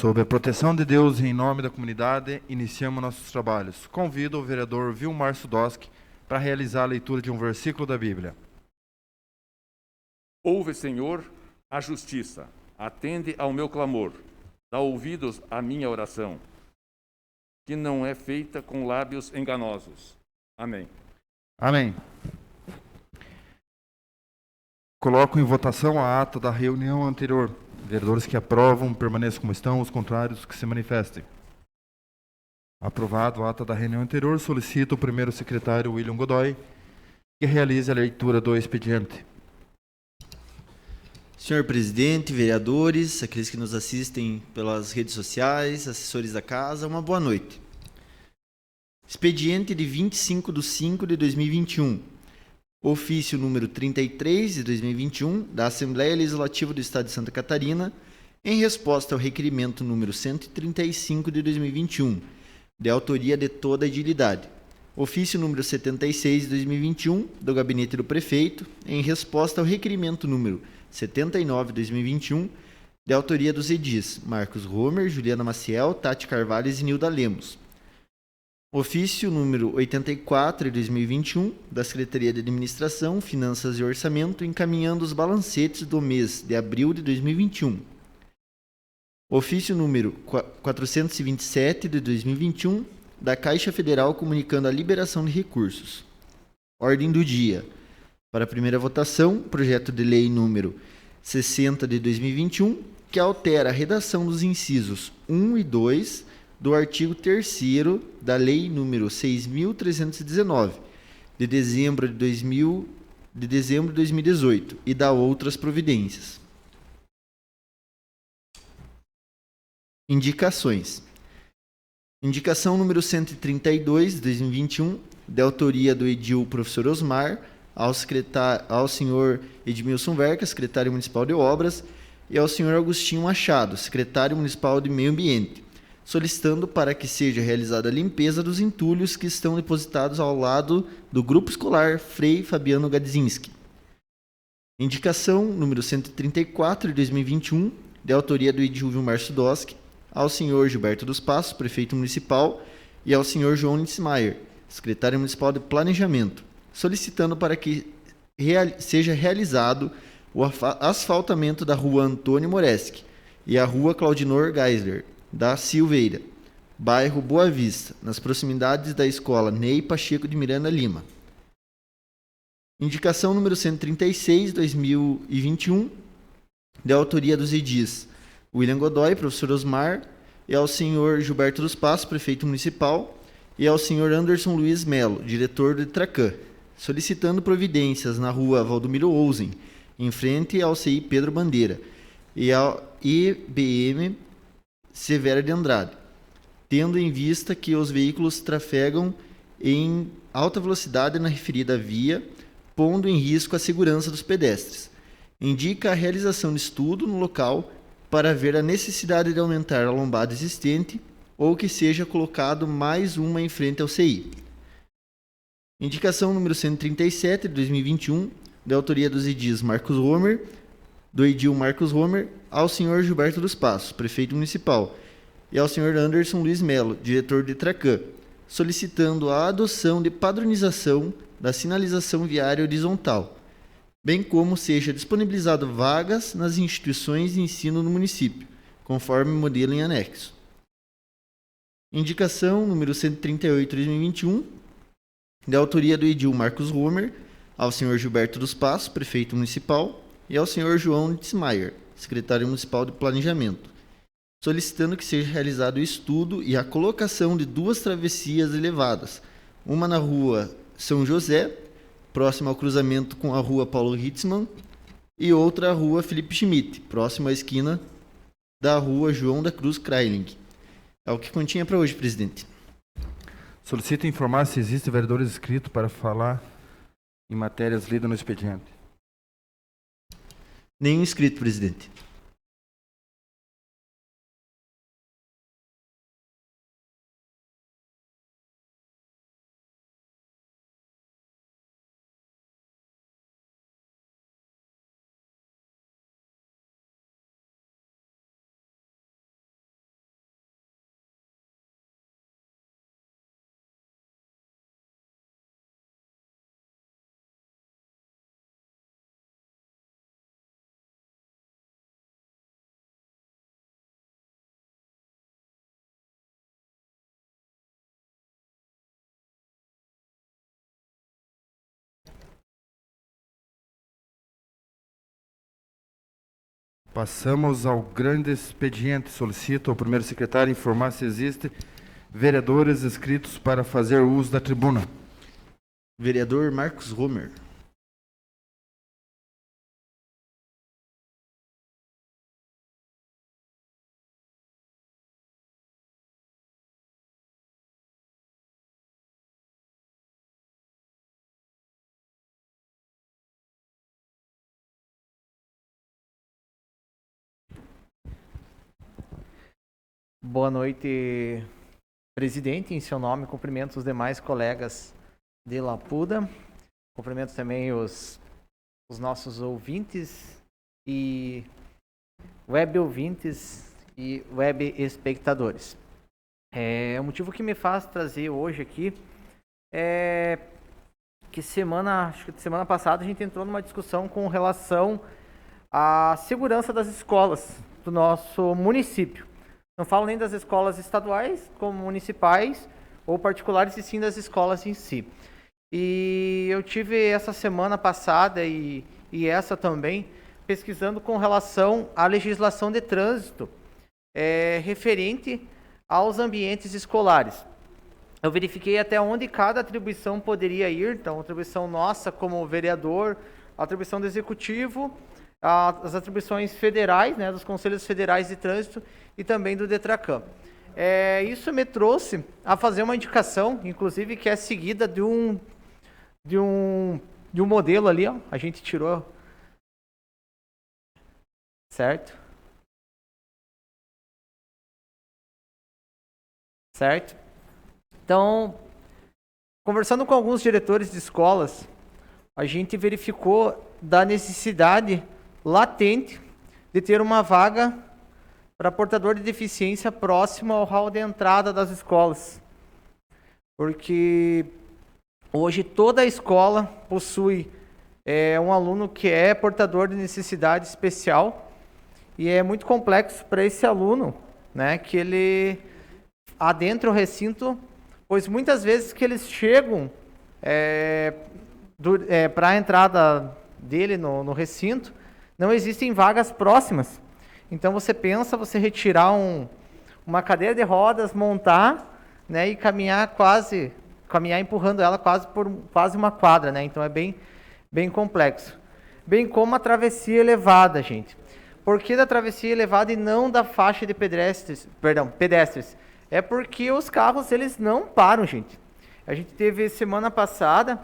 Sob a proteção de Deus e em nome da comunidade, iniciamos nossos trabalhos. Convido o vereador Vilmar Sudoski para realizar a leitura de um versículo da Bíblia. Ouve, Senhor, a justiça, atende ao meu clamor, dá ouvidos à minha oração, que não é feita com lábios enganosos. Amém. Amém. Coloco em votação a ata da reunião anterior. Vereadores que aprovam, permaneçam como estão, os contrários que se manifestem. Aprovado a ata da reunião anterior, solicito o primeiro secretário, William Godoy, que realize a leitura do expediente. Senhor presidente, vereadores, aqueles que nos assistem pelas redes sociais, assessores da casa, uma boa noite. Expediente de 25/5/2021. Ofício número 33 de 2021 da Assembleia Legislativa do Estado de Santa Catarina, em resposta ao requerimento número 135 de 2021, de autoria de toda a edilidade. Ofício número 76 de 2021 do Gabinete do Prefeito, em resposta ao requerimento número 79 de 2021, de autoria dos edis Marcos Romer, Juliana Maciel, Tati Carvalho e Nilda Lemos. Ofício número 84 de 2021 da Secretaria de Administração, Finanças e Orçamento, encaminhando os balancetes do mês de abril de 2021. Ofício número 427 de 2021 da Caixa Federal, comunicando a liberação de recursos. Ordem do dia. Para a primeira votação, projeto de lei número 60 de 2021, que altera a redação dos incisos 1 e 2 do artigo 3º da Lei número 6.319, de dezembro de 2018, e da outras providências. Indicações. Indicação número 132, de 2021, de autoria do edil professor Osmar, ao senhor Edmilson Verca, secretário municipal de obras, e ao senhor Agostinho Machado, secretário municipal de meio ambiente, solicitando para que seja realizada a limpeza dos entulhos que estão depositados ao lado do Grupo Escolar Frei Fabiano Gadzinski. Indicação número 134 de 2021, de autoria do edil Vilmar Sudoski, ao senhor Gilberto dos Passos, prefeito municipal, e ao senhor João Nitzmaier, secretário municipal de planejamento, solicitando para que seja realizado o asfaltamento da rua Antônio Moreski e a rua Claudinor Geisler da Silveira, bairro Boa Vista, nas proximidades da escola Ney Pacheco de Miranda Lima. Indicação número 136, 2021, de autoria dos edis William Godoy, professor Osmar, e ao senhor Gilberto dos Passos, prefeito municipal, e ao senhor Anderson Luiz Melo, diretor do Tracan, solicitando providências na rua Valdomiro Ousen, em frente ao CI Pedro Bandeira, e ao IBM Severa de Andrade, tendo em vista que os veículos trafegam em alta velocidade na referida via, pondo em risco a segurança dos pedestres. Indica a realização de estudo no local para ver a necessidade de aumentar a lombada existente ou que seja colocado mais uma em frente ao CI. Indicação número 137 de 2021, de autoria dos edis Marcos Romer, do edil Marcos Romer, ao senhor Gilberto dos Passos, prefeito municipal, e ao senhor Anderson Luiz Melo, diretor de Tracan, solicitando a adoção de padronização da sinalização viária horizontal, bem como seja disponibilizado vagas nas instituições de ensino no município, conforme modelo em anexo. Indicação número 138 de 2021, de autoria do edil Marcos Romer, ao senhor Gilberto dos Passos, prefeito municipal, e ao senhor João Nitzmaier, secretário municipal de planejamento, solicitando que seja realizado o estudo e a colocação de 2 travessias elevadas, uma na rua São José, próxima ao cruzamento com a rua Paulo Hitzmann, e outra à rua Felipe Schmidt, próxima à esquina da rua João da Cruz Kreiling. É o que continha para hoje, presidente. Solicito informar se existe vereadores inscritos para falar em matérias lidas no expediente. Nenhum inscrito, presidente. Passamos ao grande expediente. Solicito ao primeiro secretário informar se existe vereadores inscritos para fazer uso da tribuna. Vereador Marcos Romer. Boa noite, presidente. Em seu nome, cumprimento os demais colegas de Lapuda. Cumprimento também os nossos ouvintes e web ouvintes e web espectadores. O motivo que me faz trazer hoje aqui é que acho que semana passada a gente entrou numa discussão com relação à segurança das escolas do nosso município. Não falo nem das escolas estaduais, como municipais ou particulares, e sim das escolas em si. E eu tive essa semana passada e essa também, pesquisando com relação à legislação de trânsito referente aos ambientes escolares. Eu verifiquei até onde cada atribuição poderia ir, então, a atribuição nossa como vereador, a atribuição do executivo, as atribuições federais, né, dos Conselhos Federais de Trânsito e também do DETRACAM. Isso me trouxe a fazer uma indicação, inclusive, que é seguida de um modelo ali, ó. A gente tirou, certo? Certo? Então, conversando com alguns diretores de escolas, a gente verificou da necessidade latente de ter uma vaga para portador de deficiência próximo ao hall de entrada das escolas. Porque hoje toda a escola possui um aluno que é portador de necessidade especial, e é muito complexo para esse aluno, né, que ele adentre o recinto, pois muitas vezes que eles chegam para a entrada dele no recinto, não existem vagas próximas. Então você pensa, você retirar uma cadeira de rodas, montar, né, e caminhar empurrando ela quase uma quadra, né? Então é bem complexo. Bem como a travessia elevada, gente. Por que da travessia elevada e não da faixa de pedestres? É porque os carros, eles não param, gente. A gente teve semana passada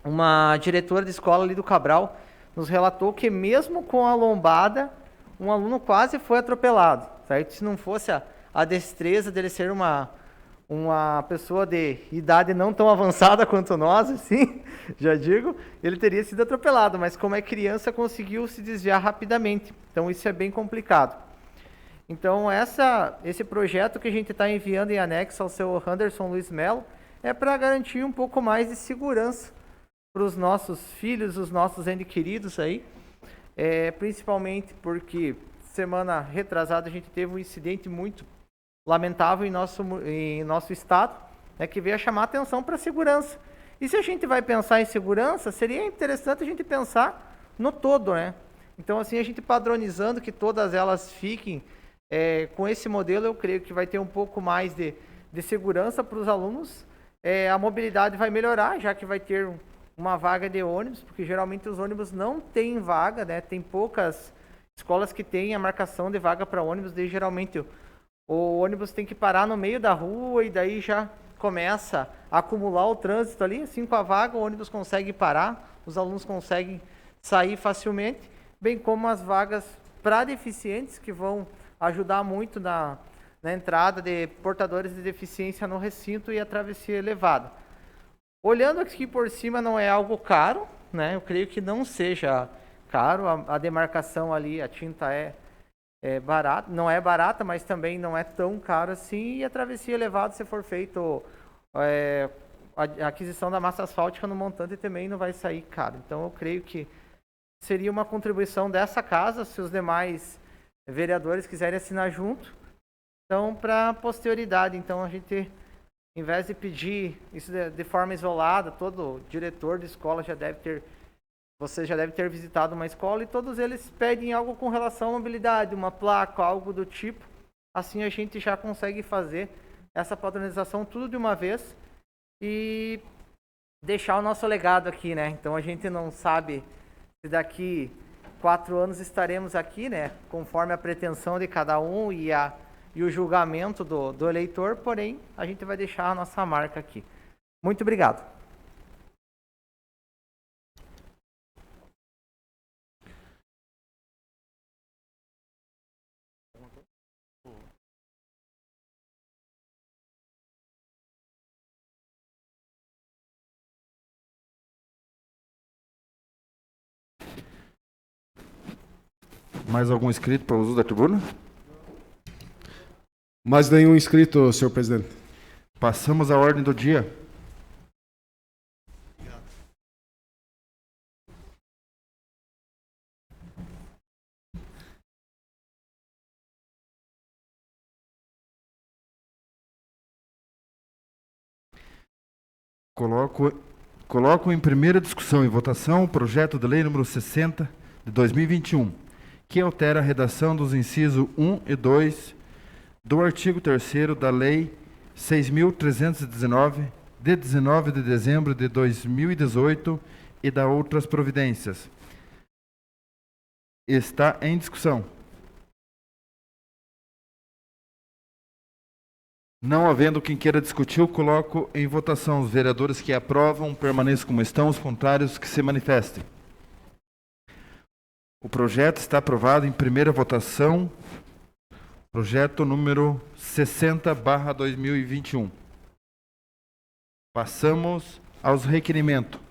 uma diretora de escola ali do Cabral nos relatou que mesmo com a lombada, um aluno quase foi atropelado, certo? Se não fosse a destreza dele ser uma pessoa de idade não tão avançada quanto nós, assim, já digo, ele teria sido atropelado, mas como é criança, conseguiu se desviar rapidamente. Então isso é bem complicado. Então esse projeto que a gente está enviando em anexo ao seu Anderson Luiz Melo é para garantir um pouco mais de segurança para os nossos filhos, os nossos entes queridos aí, principalmente porque semana retrasada a gente teve um incidente muito lamentável em nosso estado, né, que veio a chamar a atenção para a segurança. E se a gente vai pensar em segurança, seria interessante a gente pensar no todo, né? Então, assim, a gente padronizando que todas elas fiquem com esse modelo, eu creio que vai ter um pouco mais de segurança para os alunos. A mobilidade vai melhorar, já que vai ter uma vaga de ônibus, porque geralmente os ônibus não têm vaga, né? Tem poucas escolas que têm a marcação de vaga para ônibus, daí geralmente o ônibus tem que parar no meio da rua e daí já começa a acumular o trânsito ali. Assim, com a vaga, o ônibus consegue parar, os alunos conseguem sair facilmente, bem como as vagas para deficientes, que vão ajudar muito na entrada de portadores de deficiência no recinto e a travessia elevada. Olhando aqui por cima, não é algo caro, né? Eu creio que não seja caro. A demarcação ali, a tinta é barata, não é barata, mas também não é tão caro assim. E a travessia elevada, se for feito a aquisição da massa asfáltica no montante, também não vai sair caro. Então eu creio que seria uma contribuição dessa casa, se os demais vereadores quiserem assinar junto. Então, para a posterioridade, então a gente, em vez de pedir isso de forma isolada, todo diretor de escola já deve ter você já deve ter visitado uma escola e todos eles pedem algo com relação à mobilidade, uma placa, algo do tipo. Assim a gente já consegue fazer essa padronização tudo de uma vez e deixar o nosso legado aqui, né? Então a gente não sabe se daqui 4 anos estaremos aqui, né? Conforme a pretensão de cada um e o julgamento do eleitor, porém a gente vai deixar a nossa marca aqui. Muito obrigado. Mais algum inscrito para o uso da tribuna? Mais nenhum inscrito, senhor presidente. Passamos à ordem do dia. Coloco em primeira discussão e votação o projeto de lei número 60 de 2021, que altera a redação dos incisos 1 e 2 do artigo 3º da Lei 6.319, de 19 de dezembro de 2018 e da outras providências. Está em discussão. Não havendo quem queira discutir, eu coloco em votação. Os vereadores que aprovam permaneçam como estão, os contrários que se manifestem. O projeto está aprovado em primeira votação. Projeto número 60/2021. Passamos aos requerimentos.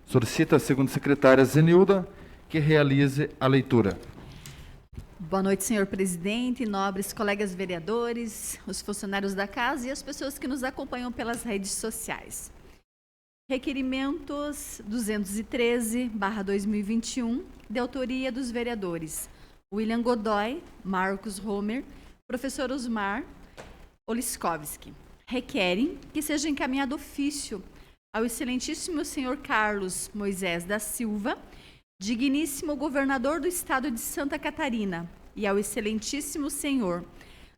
Solicita a segunda secretária Zenilda que realize a leitura. Boa noite, senhor presidente, nobres colegas vereadores, os funcionários da casa e as pessoas que nos acompanham pelas redes sociais. Requerimentos 213/2021, de autoria dos vereadores William Godoy, Marcos Homer, professor Osmar Oliskovski. Requerem que seja encaminhado ofício ao excelentíssimo senhor Carlos Moisés da Silva, digníssimo governador do estado de Santa Catarina, e ao excelentíssimo senhor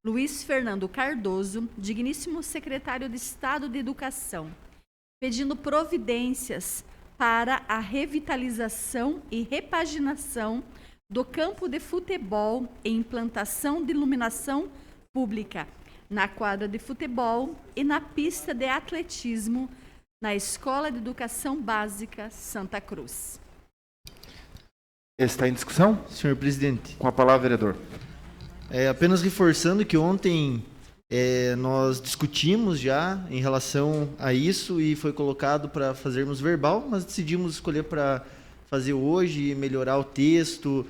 Luiz Fernando Cardoso, digníssimo secretário de Estado de Educação, pedindo providências para a revitalização e repaginação do campo de futebol e implantação de iluminação pública na quadra de futebol e na pista de atletismo na Escola de Educação Básica Santa Cruz. Está em discussão? Senhor presidente. Com a palavra, vereador. Apenas reforçando que ontem nós discutimos já em relação a isso e foi colocado para fazermos verbal, mas decidimos escolher para fazer hoje, melhorar o texto,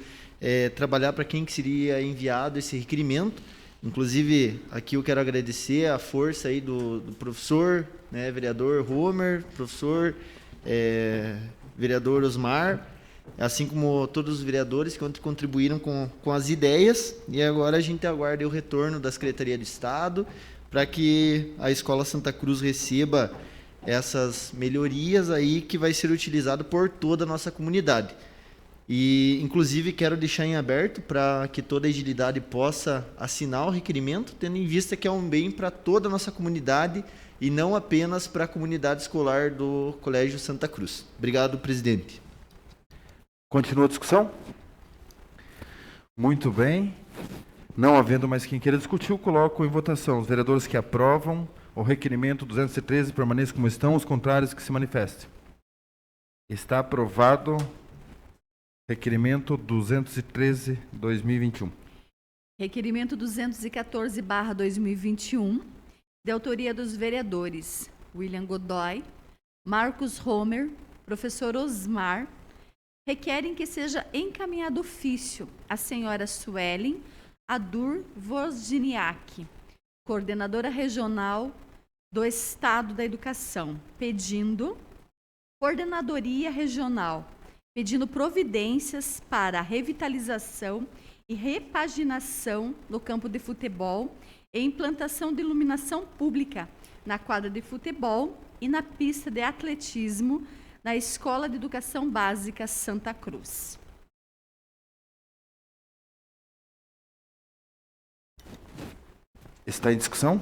trabalhar para quem que seria enviado esse requerimento. Inclusive, aqui eu quero agradecer a força aí do professor, né, vereador Homer, professor, vereador Osmar, assim como todos os vereadores que contribuíram com as ideias, e agora a gente aguarda o retorno da Secretaria de Estado para que a Escola Santa Cruz receba essas melhorias aí que vai ser utilizado por toda a nossa comunidade. E, inclusive, quero deixar em aberto para que toda a agilidade possa assinar o requerimento, tendo em vista que é um bem para toda a nossa comunidade e não apenas para a comunidade escolar do Colégio Santa Cruz. Obrigado, presidente. Continua a discussão? Muito bem. Não havendo mais quem queira discutir, eu coloco em votação. Os vereadores que aprovam o requerimento 213 permaneçam como estão, os contrários que se manifestem. Está aprovado requerimento 213/2021. Requerimento 214/2021, de autoria dos vereadores William Godoy, Marcos Homer, professor Osmar, requerem que seja encaminhado ofício à senhora Suelen Adur Wozniak, coordenadora regional do Estado da Educação, pedindo coordenadoria regional, pedindo providências para a revitalização e repaginação do campo de futebol e implantação de iluminação pública na quadra de futebol e na pista de atletismo na Escola de Educação Básica Santa Cruz. Está em discussão?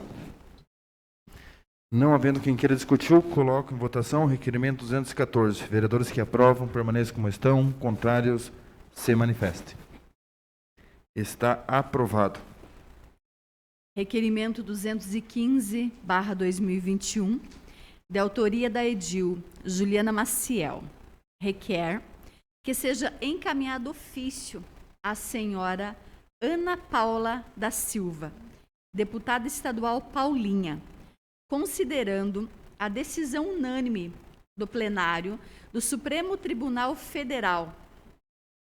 Não havendo quem queira discutir, eu coloco em votação o requerimento 214. Vereadores que aprovam, permaneçam como estão. Contrários, se manifestem. Está aprovado. Requerimento 215/2021, de autoria da edil Juliana Maciel. Requer que seja encaminhado ofício à senhora Ana Paula da Silva, deputada estadual Paulinha, considerando a decisão unânime do plenário do Supremo Tribunal Federal,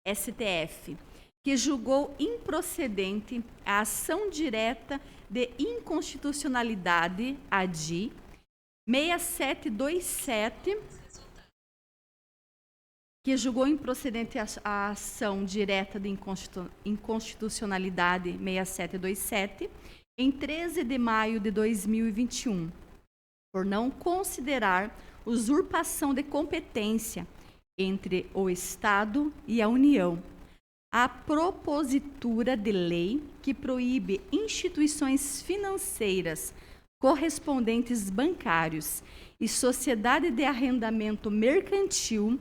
STF, que julgou improcedente a ação direta de inconstitucionalidade, ADI 6727, que julgou improcedente a ação direta de inconstitucionalidade 6727, em 13 de maio de 2021, por não considerar usurpação de competência entre o Estado e a União, a propositura de lei que proíbe instituições financeiras, correspondentes bancários e sociedade de arrendamento mercantil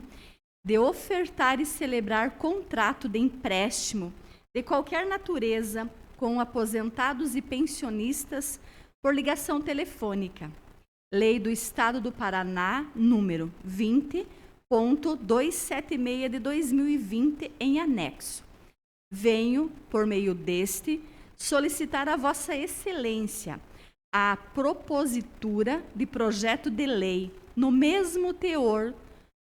de ofertar e celebrar contrato de empréstimo de qualquer natureza com aposentados e pensionistas por ligação telefônica. Lei do Estado do Paraná, número 20.276 de 2020, em anexo. Venho, por meio deste, solicitar a Vossa Excelência a propositura de projeto de lei no mesmo teor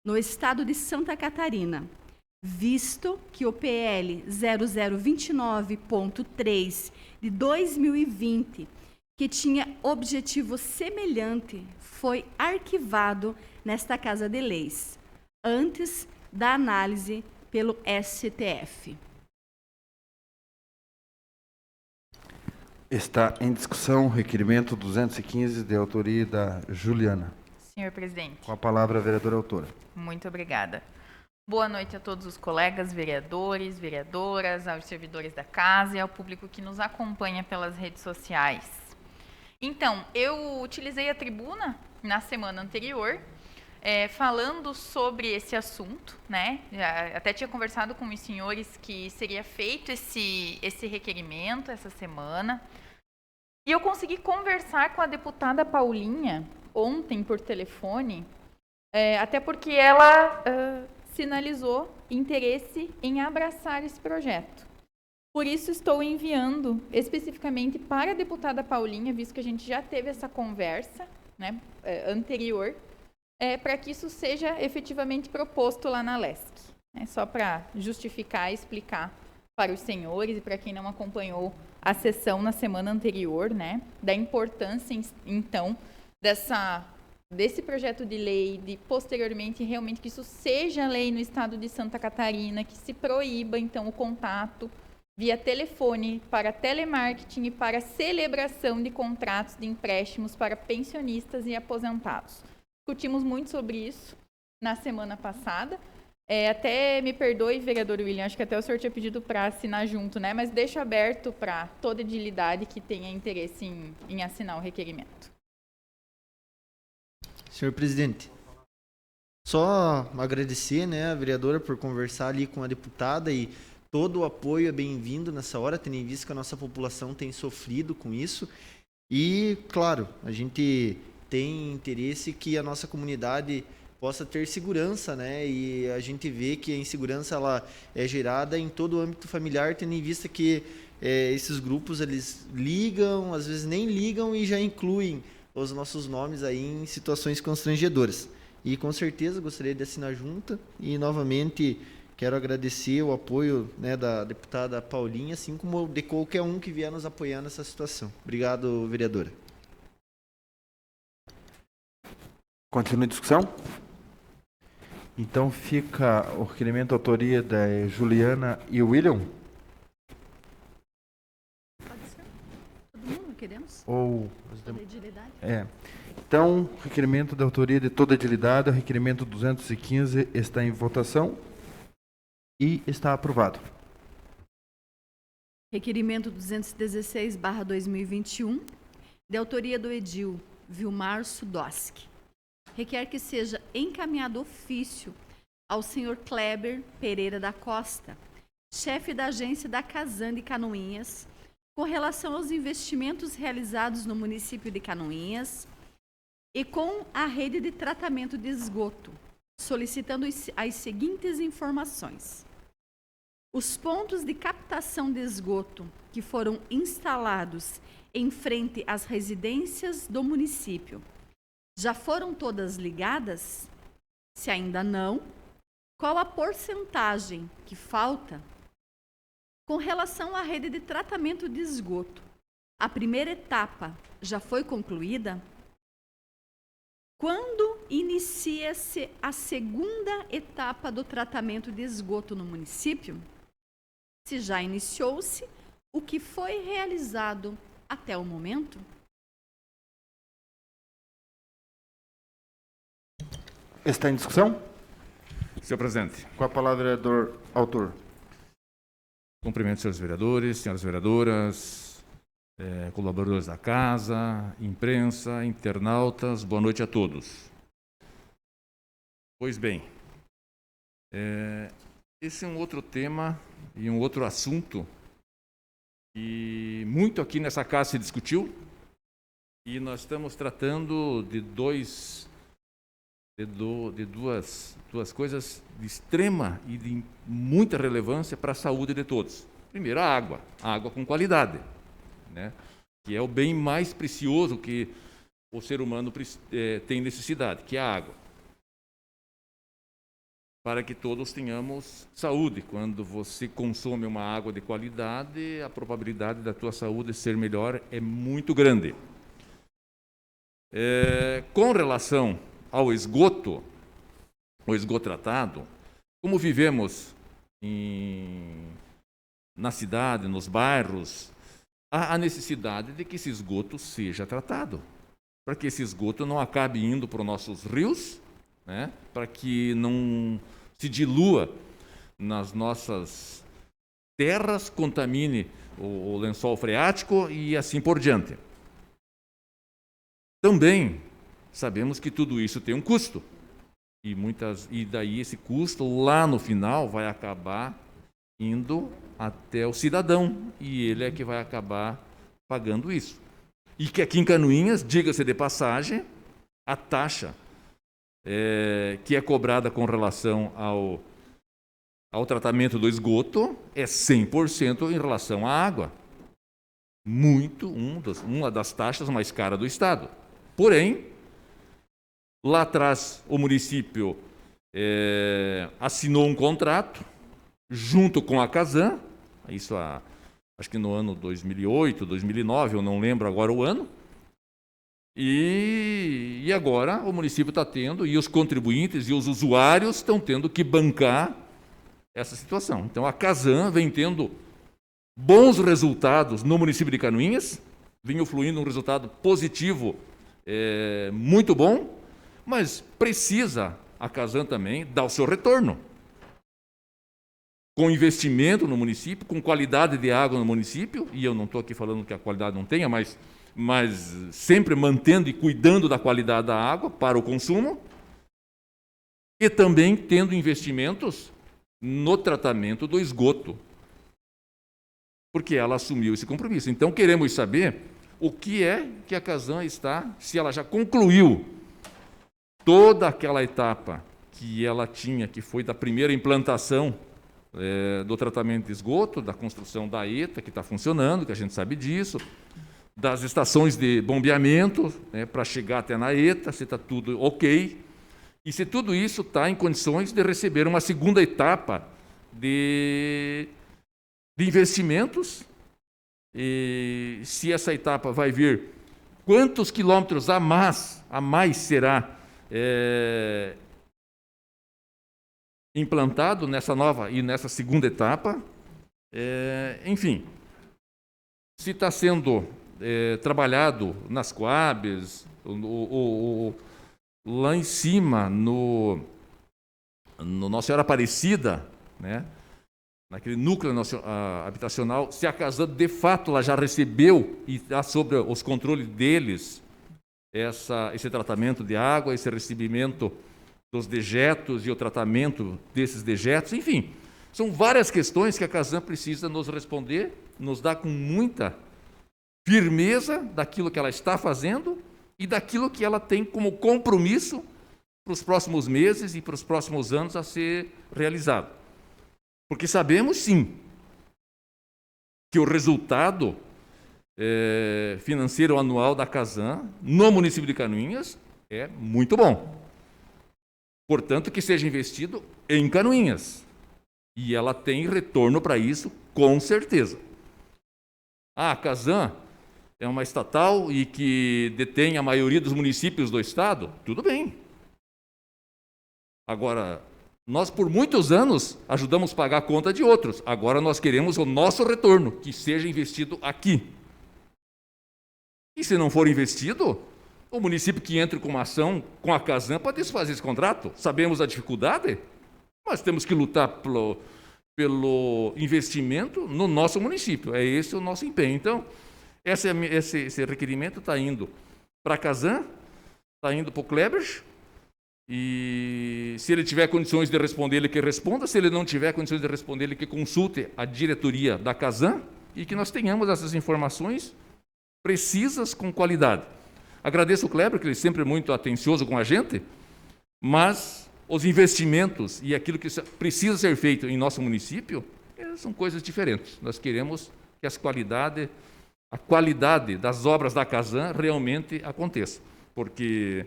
no Estado de Santa Catarina, visto que o PL 0029.3 de 2020, que tinha objetivo semelhante, foi arquivado nesta Casa de Leis, antes da análise pelo STF. Está em discussão o requerimento 215, de autoria da Juliana. Senhor presidente. Com a palavra, a vereadora autora. Muito obrigada. Boa noite a todos os colegas, vereadores, vereadoras, aos servidores da casa e ao público que nos acompanha pelas redes sociais. Então, eu utilizei a tribuna na semana anterior, falando sobre esse assunto, né? Até tinha conversado com os senhores que seria feito esse requerimento essa semana. E eu consegui conversar com a deputada Paulinha ontem por telefone, até porque ela sinalizou interesse em abraçar esse projeto. Por isso, estou enviando especificamente para a deputada Paulinha, visto que a gente já teve essa conversa, né, anterior, para que isso seja efetivamente proposto lá na LESC. Só para justificar e explicar para os senhores e para quem não acompanhou a sessão na semana anterior, né, da importância, então, desse projeto de lei, de posteriormente realmente que isso seja lei no Estado de Santa Catarina, que se proíba, então, o contato via telefone para telemarketing e para celebração de contratos de empréstimos para pensionistas e aposentados. Discutimos muito sobre isso na semana passada. Até me perdoe, vereador William, acho que até o senhor tinha pedido para assinar junto, né? Mas deixo aberto para toda edilidade que tenha interesse em assinar o requerimento. Senhor presidente, só agradecer, né, a vereadora por conversar ali com a deputada, e todo o apoio é bem-vindo nessa hora, tendo em vista que a nossa população tem sofrido com isso. E, claro, a gente tem interesse que a nossa comunidade possa ter segurança, né? E a gente vê que a insegurança ela é gerada em todo o âmbito familiar, tendo em vista que esses grupos eles ligam, às vezes nem ligam e já incluem os nossos nomes aí em situações constrangedoras. E com certeza gostaria de assinar junta e novamente quero agradecer o apoio, né, da deputada Paulinha, assim como de qualquer um que vier nos apoiar nessa situação. Obrigado, vereadora. Continua a discussão? Então fica o requerimento de autoria da Juliana e o William? Pode ser. Todo mundo queremos? Ou... Toda edilidade? Então, o requerimento de autoria de toda a edilidade, o requerimento 215, está em votação e está aprovado. Requerimento 216/2021, de autoria do edil Vilmar Sudoski. Requer que seja encaminhado ofício ao senhor Kleber Pereira da Costa, chefe da agência da Casan de Canoinhas, com relação aos investimentos realizados no município de Canoinhas e com a rede de tratamento de esgoto, solicitando as seguintes informações. Os pontos de captação de esgoto que foram instalados em frente às residências do município já foram todas ligadas? Se ainda não, qual a porcentagem que falta? Com relação à rede de tratamento de esgoto, a primeira etapa já foi concluída? Quando inicia-se a segunda etapa do tratamento de esgoto no município? Se já iniciou-se, o que foi realizado até o momento? Está em discussão? Senhor presidente, Com a palavra, vereador autor. cumprimento senhores vereadores, senhoras vereadoras, colaboradores da casa, imprensa, internautas, boa noite a todos. Pois bem, esse é um outro tema e um outro assunto que muito aqui nessa casa se discutiu, e nós estamos tratando de duas coisas de extrema e de muita relevância para a saúde de todos. Primeiro, a água com qualidade, né? Que é o bem mais precioso que o ser humano tem necessidade, que é a água. Para que todos tenhamos saúde. Quando você consome uma água de qualidade, a probabilidade da tua saúde ser melhor é muito grande. Com relação ao esgoto, o esgoto tratado, como vivemos na cidade, nos bairros, há a necessidade de que esse esgoto seja tratado, para que esse esgoto não acabe indo para os nossos rios, né, para que não se dilua nas nossas terras, contamine o lençol freático e assim por diante. Também sabemos que tudo isso tem um custo, e daí esse custo lá no final vai acabar indo até o cidadão, e ele é que vai acabar pagando isso. E que aqui em Canoinhas, diga-se de passagem, a taxa que é cobrada com relação ao tratamento do esgoto é 100% em relação à água. Uma das taxas mais caras do Estado. Porém, lá atrás o município assinou um contrato junto com a Casan, isso acho que no ano 2008, 2009, eu não lembro agora o ano, e agora o município está tendo, e os contribuintes e os usuários estão tendo que bancar essa situação. Então a Casan vem tendo bons resultados no município de Canoinhas, vinha fluindo um resultado positivo, muito bom, mas precisa a Casan também dar o seu retorno. Com investimento no município, com qualidade de água no município, e eu não estou aqui falando que a qualidade não tenha, mas sempre mantendo e cuidando da qualidade da água para o consumo, e também tendo investimentos no tratamento do esgoto, porque ela assumiu esse compromisso. Então, queremos saber o que é que a Casan está, se ela já concluiu toda aquela etapa que ela tinha, que foi da primeira implantação do tratamento de esgoto, da construção da ETA, que está funcionando, que a gente sabe disso, das estações de bombeamento, para chegar até na ETA, se está tudo ok, e se tudo isso está em condições de receber uma segunda etapa de investimentos, e se essa etapa vai vir, quantos quilômetros a mais será implantado nessa nova e nessa segunda etapa, enfim, se está sendo trabalhado nas Coabs, lá em cima, no Nossa Senhora Aparecida, né? Naquele núcleo habitacional, se a Casan, de fato, ela já recebeu e está sob os controles deles esse tratamento de água, esse recebimento dos dejetos e o tratamento desses dejetos, enfim, são várias questões que a Casan precisa nos responder, nos dar com muita firmeza daquilo que ela está fazendo e daquilo que ela tem como compromisso para os próximos meses e para os próximos anos a ser realizado. Porque sabemos, sim, que o resultado financeiro anual da Casan no município de Canoinhas é muito bom. Portanto, que seja investido em Canoinhas. E ela tem retorno para isso, com certeza. A Casan é uma estatal e que detém a maioria dos municípios do estado, tudo bem. Agora, nós por muitos anos ajudamos a pagar a conta de outros. Agora nós queremos o nosso retorno, que seja investido aqui. E se não for investido, o município que entre com uma ação com a Casan pode desfazer esse contrato. Sabemos a dificuldade, mas temos que lutar pelo investimento no nosso município. É esse o nosso empenho. Então, esse requerimento está indo para a Casan, está indo para o Kleber, e se ele tiver condições de responder, ele que responda. Se ele não tiver condições de responder, ele que consulte a diretoria da Casan e que nós tenhamos essas informações precisas com qualidade. Agradeço o Kleber, que ele sempre é muito atencioso com a gente, mas os investimentos e aquilo que precisa ser feito em nosso município são coisas diferentes. Nós queremos que a qualidade das obras da Casan realmente aconteça, porque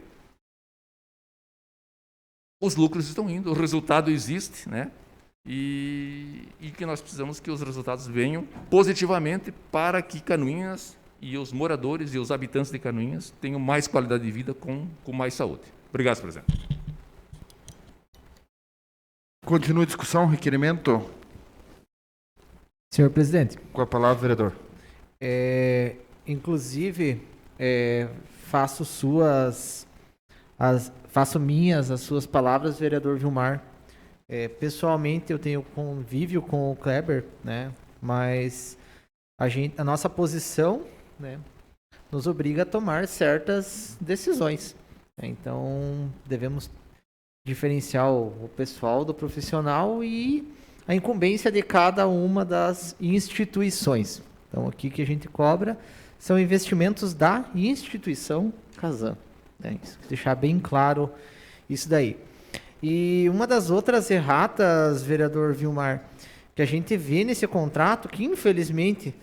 os lucros estão indo, o resultado existe, né? E que nós precisamos que os resultados venham positivamente para que Canoinhas e os moradores e os habitantes de Canoinhas tenham mais qualidade de vida com mais saúde. Obrigado, presidente. Continua a discussão, requerimento. Senhor presidente. Com a palavra, vereador. Inclusive, faço minhas as suas palavras, vereador Vilmar. Pessoalmente, eu tenho convívio com o Kleber, né? Mas a nossa posição, né, nos obriga a tomar certas decisões. Então, devemos diferenciar o pessoal do profissional e a incumbência de cada uma das instituições. Então, aqui que a gente cobra são investimentos da instituição Casan. Né? Deixar bem claro isso daí. E uma das outras erratas, vereador Vilmar, que a gente vê nesse contrato, que infelizmente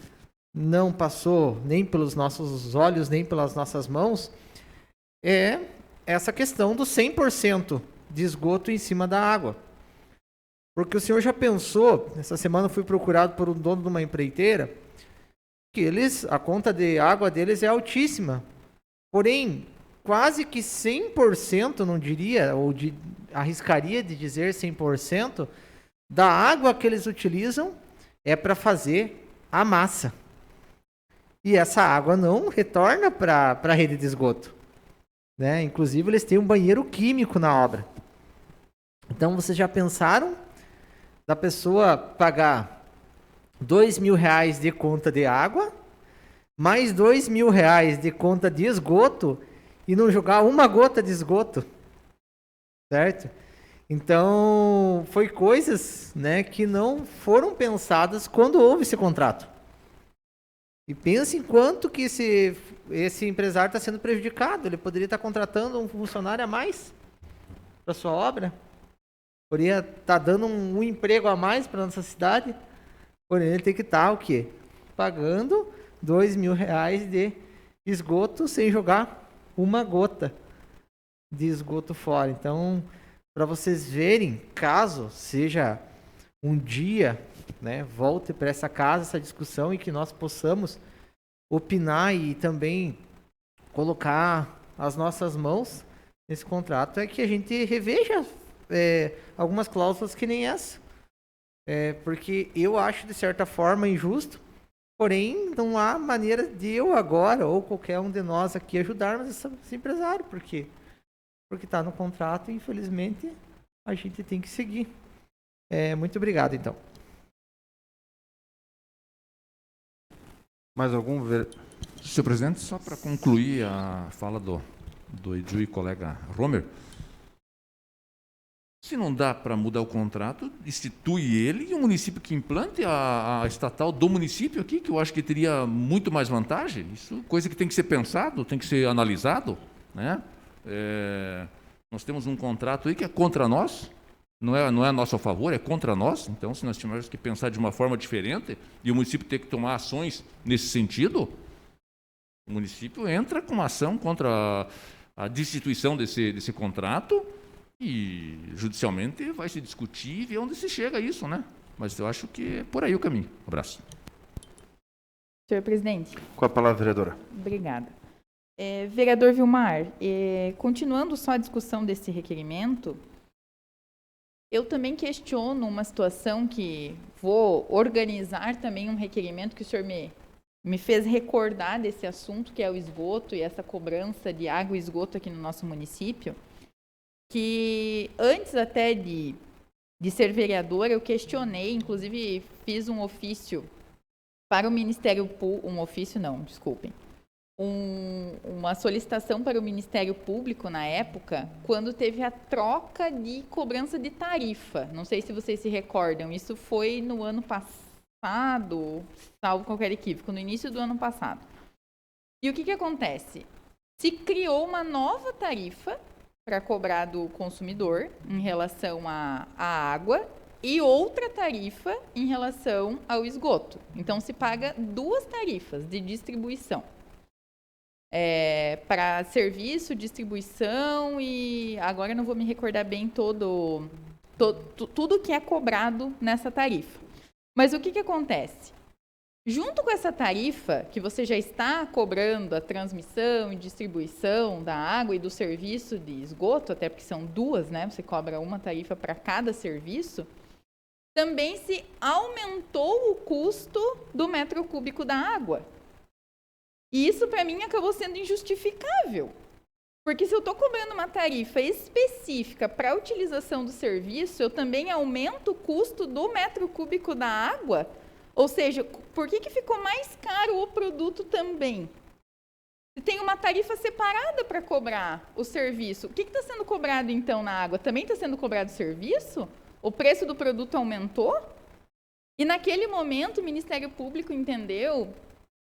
não passou nem pelos nossos olhos, nem pelas nossas mãos, é essa questão do 100% de esgoto em cima da água. Porque o senhor já pensou, essa semana eu fui procurado por um dono de uma empreiteira, que a conta de água deles é altíssima. Porém, quase que 100%, não diria, arriscaria de dizer 100%, da água que eles utilizam é para fazer a massa. E essa água não retorna para a rede de esgoto. Né? Inclusive, eles têm um banheiro químico na obra. Então, vocês já pensaram da pessoa pagar R$2.000 de conta de água, mais R$2.000 de conta de esgoto e não jogar uma gota de esgoto? Certo? Então, foi coisas, né, que não foram pensadas quando houve esse contrato. E pense em quanto que esse empresário está sendo prejudicado. Ele poderia estar contratando um funcionário a mais para sua obra. Poderia estar dando um emprego a mais para a nossa cidade. Porém, ele tem que estar o quê? Pagando R$2.000 de esgoto sem jogar uma gota de esgoto fora. Então, para vocês verem, caso seja um dia, né, volte para essa casa, essa discussão, e que nós possamos opinar e também colocar as nossas mãos nesse contrato, é que a gente reveja algumas cláusulas que nem essa. Porque eu acho, de certa forma, injusto Porém, não há maneira de eu agora, ou qualquer um de nós aqui, ajudarmos esse empresário. Por quê? Porque está no contrato e, infelizmente, a gente tem que seguir. Muito obrigado, então. Mais algum? Senhor presidente, só para concluir a fala do Edil e colega Romer, se não dá para mudar o contrato, institui ele e o município que implante a estatal do município aqui, que eu acho que teria muito mais vantagem. Isso é coisa que tem que ser pensado, tem que ser analisado, né? Nós temos um contrato aí que é contra nós, não é a nosso favor, é contra nós. Então, se nós tivermos que pensar de uma forma diferente e o município ter que tomar ações nesse sentido, o município entra com uma ação contra a destituição desse contrato e, judicialmente, vai se discutir e ver onde se chega a isso, né? Mas eu acho que é por aí o caminho. Um abraço. Senhor presidente. Com a palavra, vereadora. Obrigada. Vereador Vilmar, continuando só a discussão desse requerimento, eu também questiono uma situação que vou organizar também um requerimento que o senhor me fez recordar desse assunto, que é o esgoto e essa cobrança de água e esgoto aqui no nosso município, que antes até de ser vereadora, eu questionei, inclusive fiz um ofício para o Ministério Público, uma solicitação para o Ministério Público na época, quando teve a troca de cobrança de tarifa. Não sei se vocês se recordam, isso foi no ano passado, salvo qualquer equívoco, no início do ano passado. E o que acontece? Se criou uma nova tarifa para cobrar do consumidor em relação à água e outra tarifa em relação ao esgoto. Então, se paga duas tarifas de distribuição. Para serviço, distribuição e agora eu não vou me recordar bem tudo que é cobrado nessa tarifa. Mas o que acontece? Junto com essa tarifa, que você já está cobrando a transmissão e distribuição da água e do serviço de esgoto, até porque são duas, né? Você cobra uma tarifa para cada serviço, também se aumentou o custo do metro cúbico da água. E isso, para mim, acabou sendo injustificável. Porque se eu estou cobrando uma tarifa específica para a utilização do serviço, eu também aumento o custo do metro cúbico da água. Ou seja, por que ficou mais caro o produto também? Se tem uma tarifa separada para cobrar o serviço, o que está sendo cobrado, então, na água? Também está sendo cobrado o serviço? O preço do produto aumentou? E, naquele momento, o Ministério Público entendeu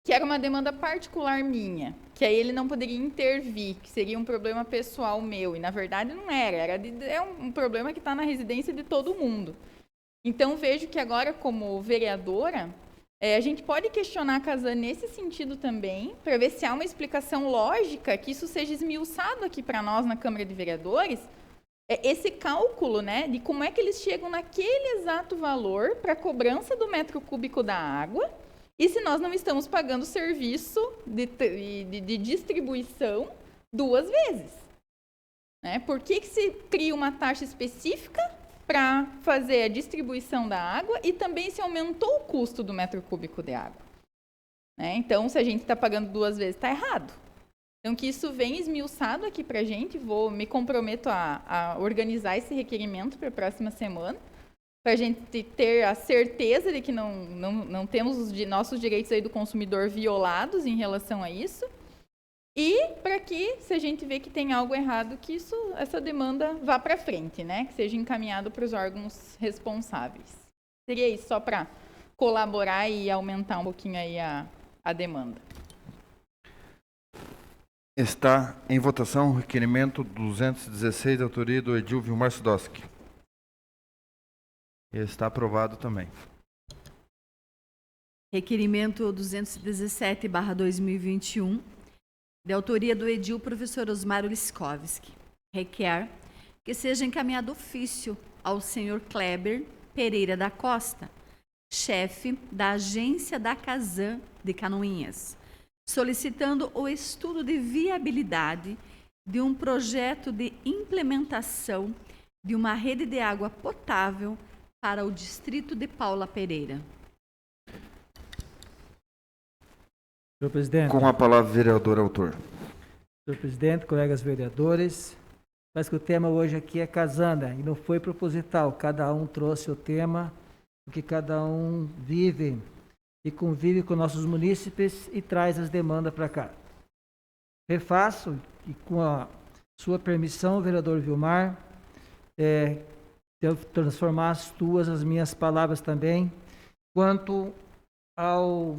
que era uma demanda particular minha, que aí ele não poderia intervir, que seria um problema pessoal meu. E, na verdade, não era. É um problema que está na residência de todo mundo. Então, vejo que agora, como vereadora, a gente pode questionar a Casan nesse sentido também, para ver se há uma explicação lógica, que isso seja esmiuçado aqui para nós na Câmara de Vereadores, esse cálculo, né, de como é que eles chegam naquele exato valor para a cobrança do metro cúbico da água, e se nós não estamos pagando serviço de distribuição duas vezes. Né? Por que se cria uma taxa específica para fazer a distribuição da água e também se aumentou o custo do metro cúbico de água? Né? Então, se a gente está pagando duas vezes, está errado. Então, que isso venha esmiuçado aqui para a gente, me comprometo a organizar esse requerimento para a próxima semana, para a gente ter a certeza de que não temos os nossos direitos aí do consumidor violados em relação a isso, e para que, se a gente vê que tem algo errado, que essa demanda vá para frente, né? Que seja encaminhado para os órgãos responsáveis. Seria isso, só para colaborar e aumentar um pouquinho aí a demanda. Está em votação o requerimento 216, da autoria do Edil Vilmar Sudoski. Está aprovado também. Requerimento 217/2021, de autoria do edil professor Osmar Oliskovski. Requer que seja encaminhado ofício ao senhor Kleber Pereira da Costa, chefe da agência da Casan de Canoinhas, solicitando o estudo de viabilidade de um projeto de implementação de uma rede de água potável para o distrito de Paula Pereira. Senhor presidente, Com a palavra, vereador autor. senhor presidente, colegas vereadores, parece que o tema hoje aqui é casanda e não foi proposital. Cada um trouxe o tema, porque cada um vive e convive com nossos munícipes e traz as demandas para cá. Refaço e com a sua permissão, vereador Vilmar, eu transformar as minhas palavras também, quanto ao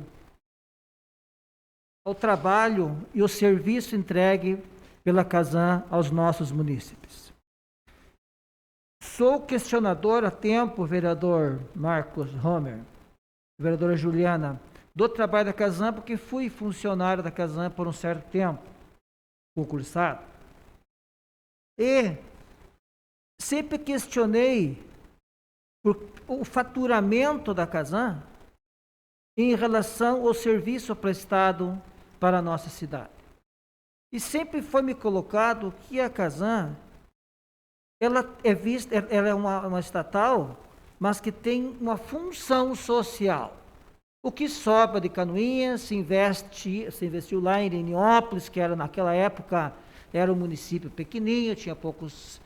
trabalho e o serviço entregue pela Casan aos nossos munícipes. Sou questionador há tempo, vereador Marcos Homer, vereadora Juliana, do trabalho da Casan, porque fui funcionário da Casan por um certo tempo, concursado. E sempre questionei o faturamento da Casan em relação ao serviço prestado para a nossa cidade. E sempre foi me colocado que a Casan, ela é uma estatal, mas que tem uma função social. O que sobra de Canoinhas se investiu lá em Leniópolis, que era naquela época era um município pequenininho, tinha poucos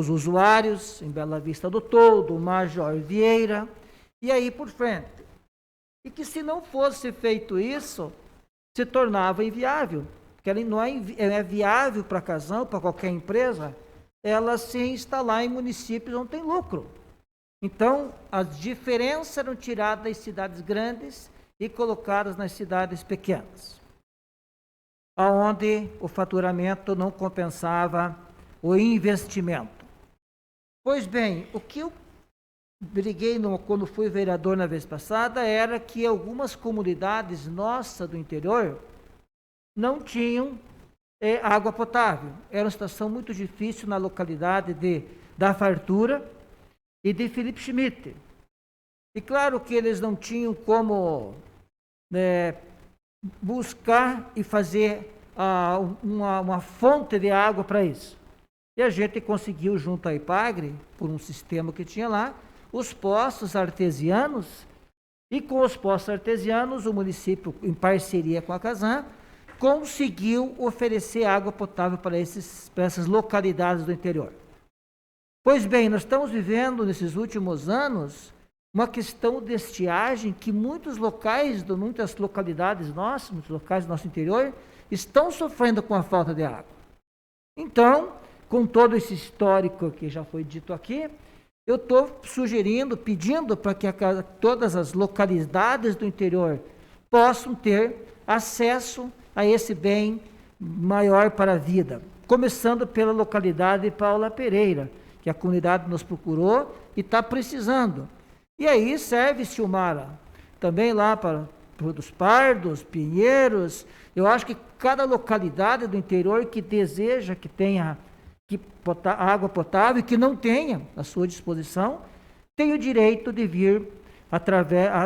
usuários, em Bela Vista do Toldo, Major Vieira, e aí por frente. E que se não fosse feito isso, se tornava inviável, porque ela não é viável para a Casan, para qualquer empresa, ela se instalar em municípios onde tem lucro. Então, as diferenças eram tiradas das cidades grandes e colocadas nas cidades pequenas, onde o faturamento não compensava o investimento. Pois bem, o que eu briguei quando fui vereador na vez passada era que algumas comunidades nossas do interior não tinham água potável. Era uma situação muito difícil na localidade da Fartura e de Felipe Schmidt. E claro que eles não tinham como buscar e fazer uma fonte de água para isso. E a gente conseguiu, junto à Ipagre, por um sistema que tinha lá, os poços artesianos, e com os poços artesianos, o município, em parceria com a Casan, conseguiu oferecer água potável para essas localidades do interior. Pois bem, nós estamos vivendo, nesses últimos anos, uma questão de estiagem que muitas localidades nossas, muitos locais do nosso interior, estão sofrendo com a falta de água. Então, com todo esse histórico que já foi dito aqui, eu estou sugerindo, pedindo para que todas as localidades do interior possam ter acesso a esse bem maior para a vida. Começando pela localidade Paula Pereira, que a comunidade nos procurou e está precisando. E aí serve, Silmara, também lá para os Pardos, Pinheiros. Eu acho que cada localidade do interior que deseja que tenha água potável e que não tenha à sua disposição, tem o direito de vir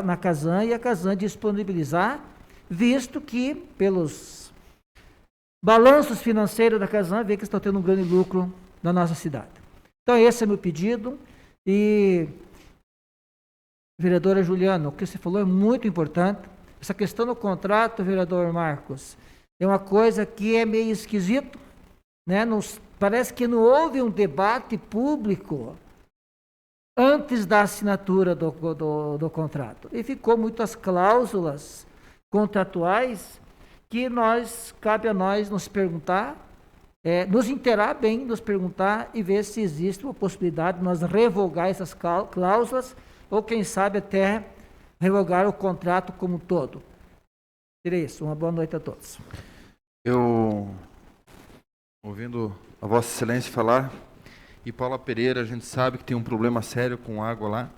na Casan e a Casan disponibilizar, visto que pelos balanços financeiros da Casan, vê que estão tendo um grande lucro na nossa cidade. Então esse é meu pedido e, vereadora Juliana, o que você falou é muito importante. Essa questão do contrato, vereador Marcos, é uma coisa que é meio esquisito, né? Parece que não houve um debate público antes da assinatura do contrato. E ficou muitas cláusulas contratuais que cabe a nós nos perguntar, nos inteirar bem, nos perguntar e ver se existe uma possibilidade de nós revogar essas cláusulas ou, quem sabe, até revogar o contrato como um todo. Seria isso. Uma boa noite a todos. Eu, ouvindo a Vossa Excelência falar, e Paula Pereira, a gente sabe que tem um problema sério com água lá.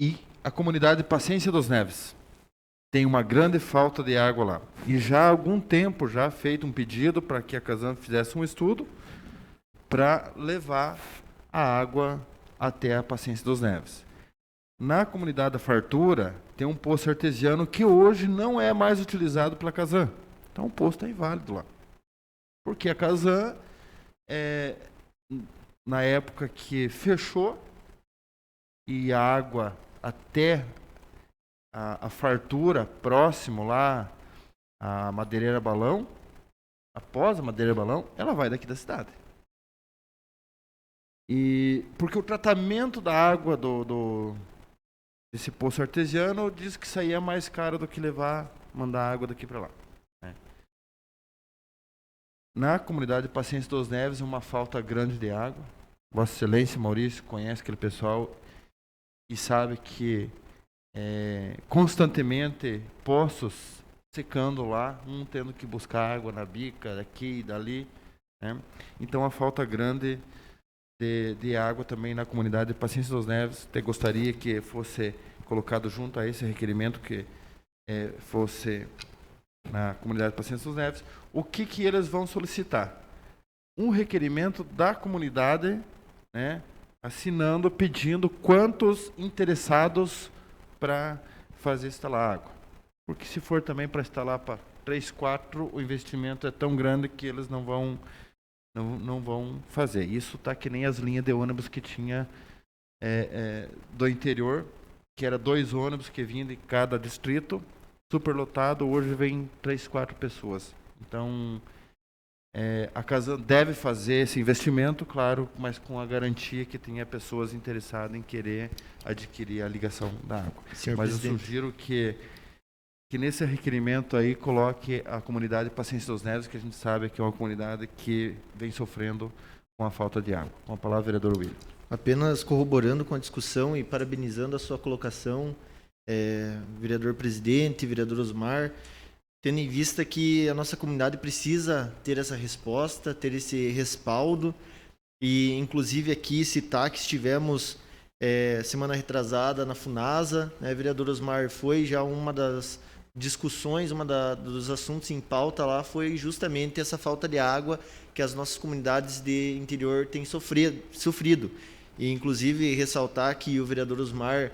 E a comunidade Paciência dos Neves tem uma grande falta de água lá. E já há algum tempo já feito um pedido para que a Casan fizesse um estudo para levar a água até a Paciência dos Neves. Na comunidade da Fartura tem um poço artesiano que hoje não é mais utilizado pela Casan. Então o poço está inválido lá. Porque a Casan, na época que fechou, e a água até a fartura próximo lá, a madeireira balão, após a madeireira balão, ela vai daqui da cidade. E porque o tratamento da água desse poço artesiano diz que saía mais caro do que mandar água daqui para lá. Né? Na comunidade de Paciência dos Neves, uma falta grande de água. Vossa Excelência Maurício conhece aquele pessoal e sabe que constantemente poços secando lá, tendo que buscar água na bica, daqui e dali. Né? Então, a falta grande de água também na comunidade de Paciência dos Neves. Até gostaria que fosse colocado junto a esse requerimento que fosse na comunidade de Paciência dos Neves. O que eles vão solicitar? Um requerimento da comunidade, né, assinando, pedindo quantos interessados para fazer instalar água. Porque se for também para instalar para 3, 4, o investimento é tão grande que eles não vão fazer. Isso tá que nem as linhas de ônibus que tinha do interior, que era 2 ônibus que vinham de cada distrito, superlotado, hoje vem 3, 4 pessoas. Então, a casa deve fazer esse investimento, claro, mas com a garantia que tenha pessoas interessadas em querer adquirir a ligação da água. Senhor mas presidente, eu sugiro que nesse requerimento aí coloque a comunidade de Paciência dos Neves, que a gente sabe que é uma comunidade que vem sofrendo com a falta de água. Com a palavra, vereador William. apenas corroborando com a discussão e parabenizando a sua colocação, vereador presidente, vereador Osmar, tendo em vista que a nossa comunidade precisa ter essa resposta, ter esse respaldo, e inclusive aqui citar que estivemos semana retrasada na FUNASA, né, vereador Osmar, foi já uma das discussões, dos assuntos em pauta lá foi justamente essa falta de água que as nossas comunidades de interior têm sofrido. E inclusive ressaltar que o vereador Osmar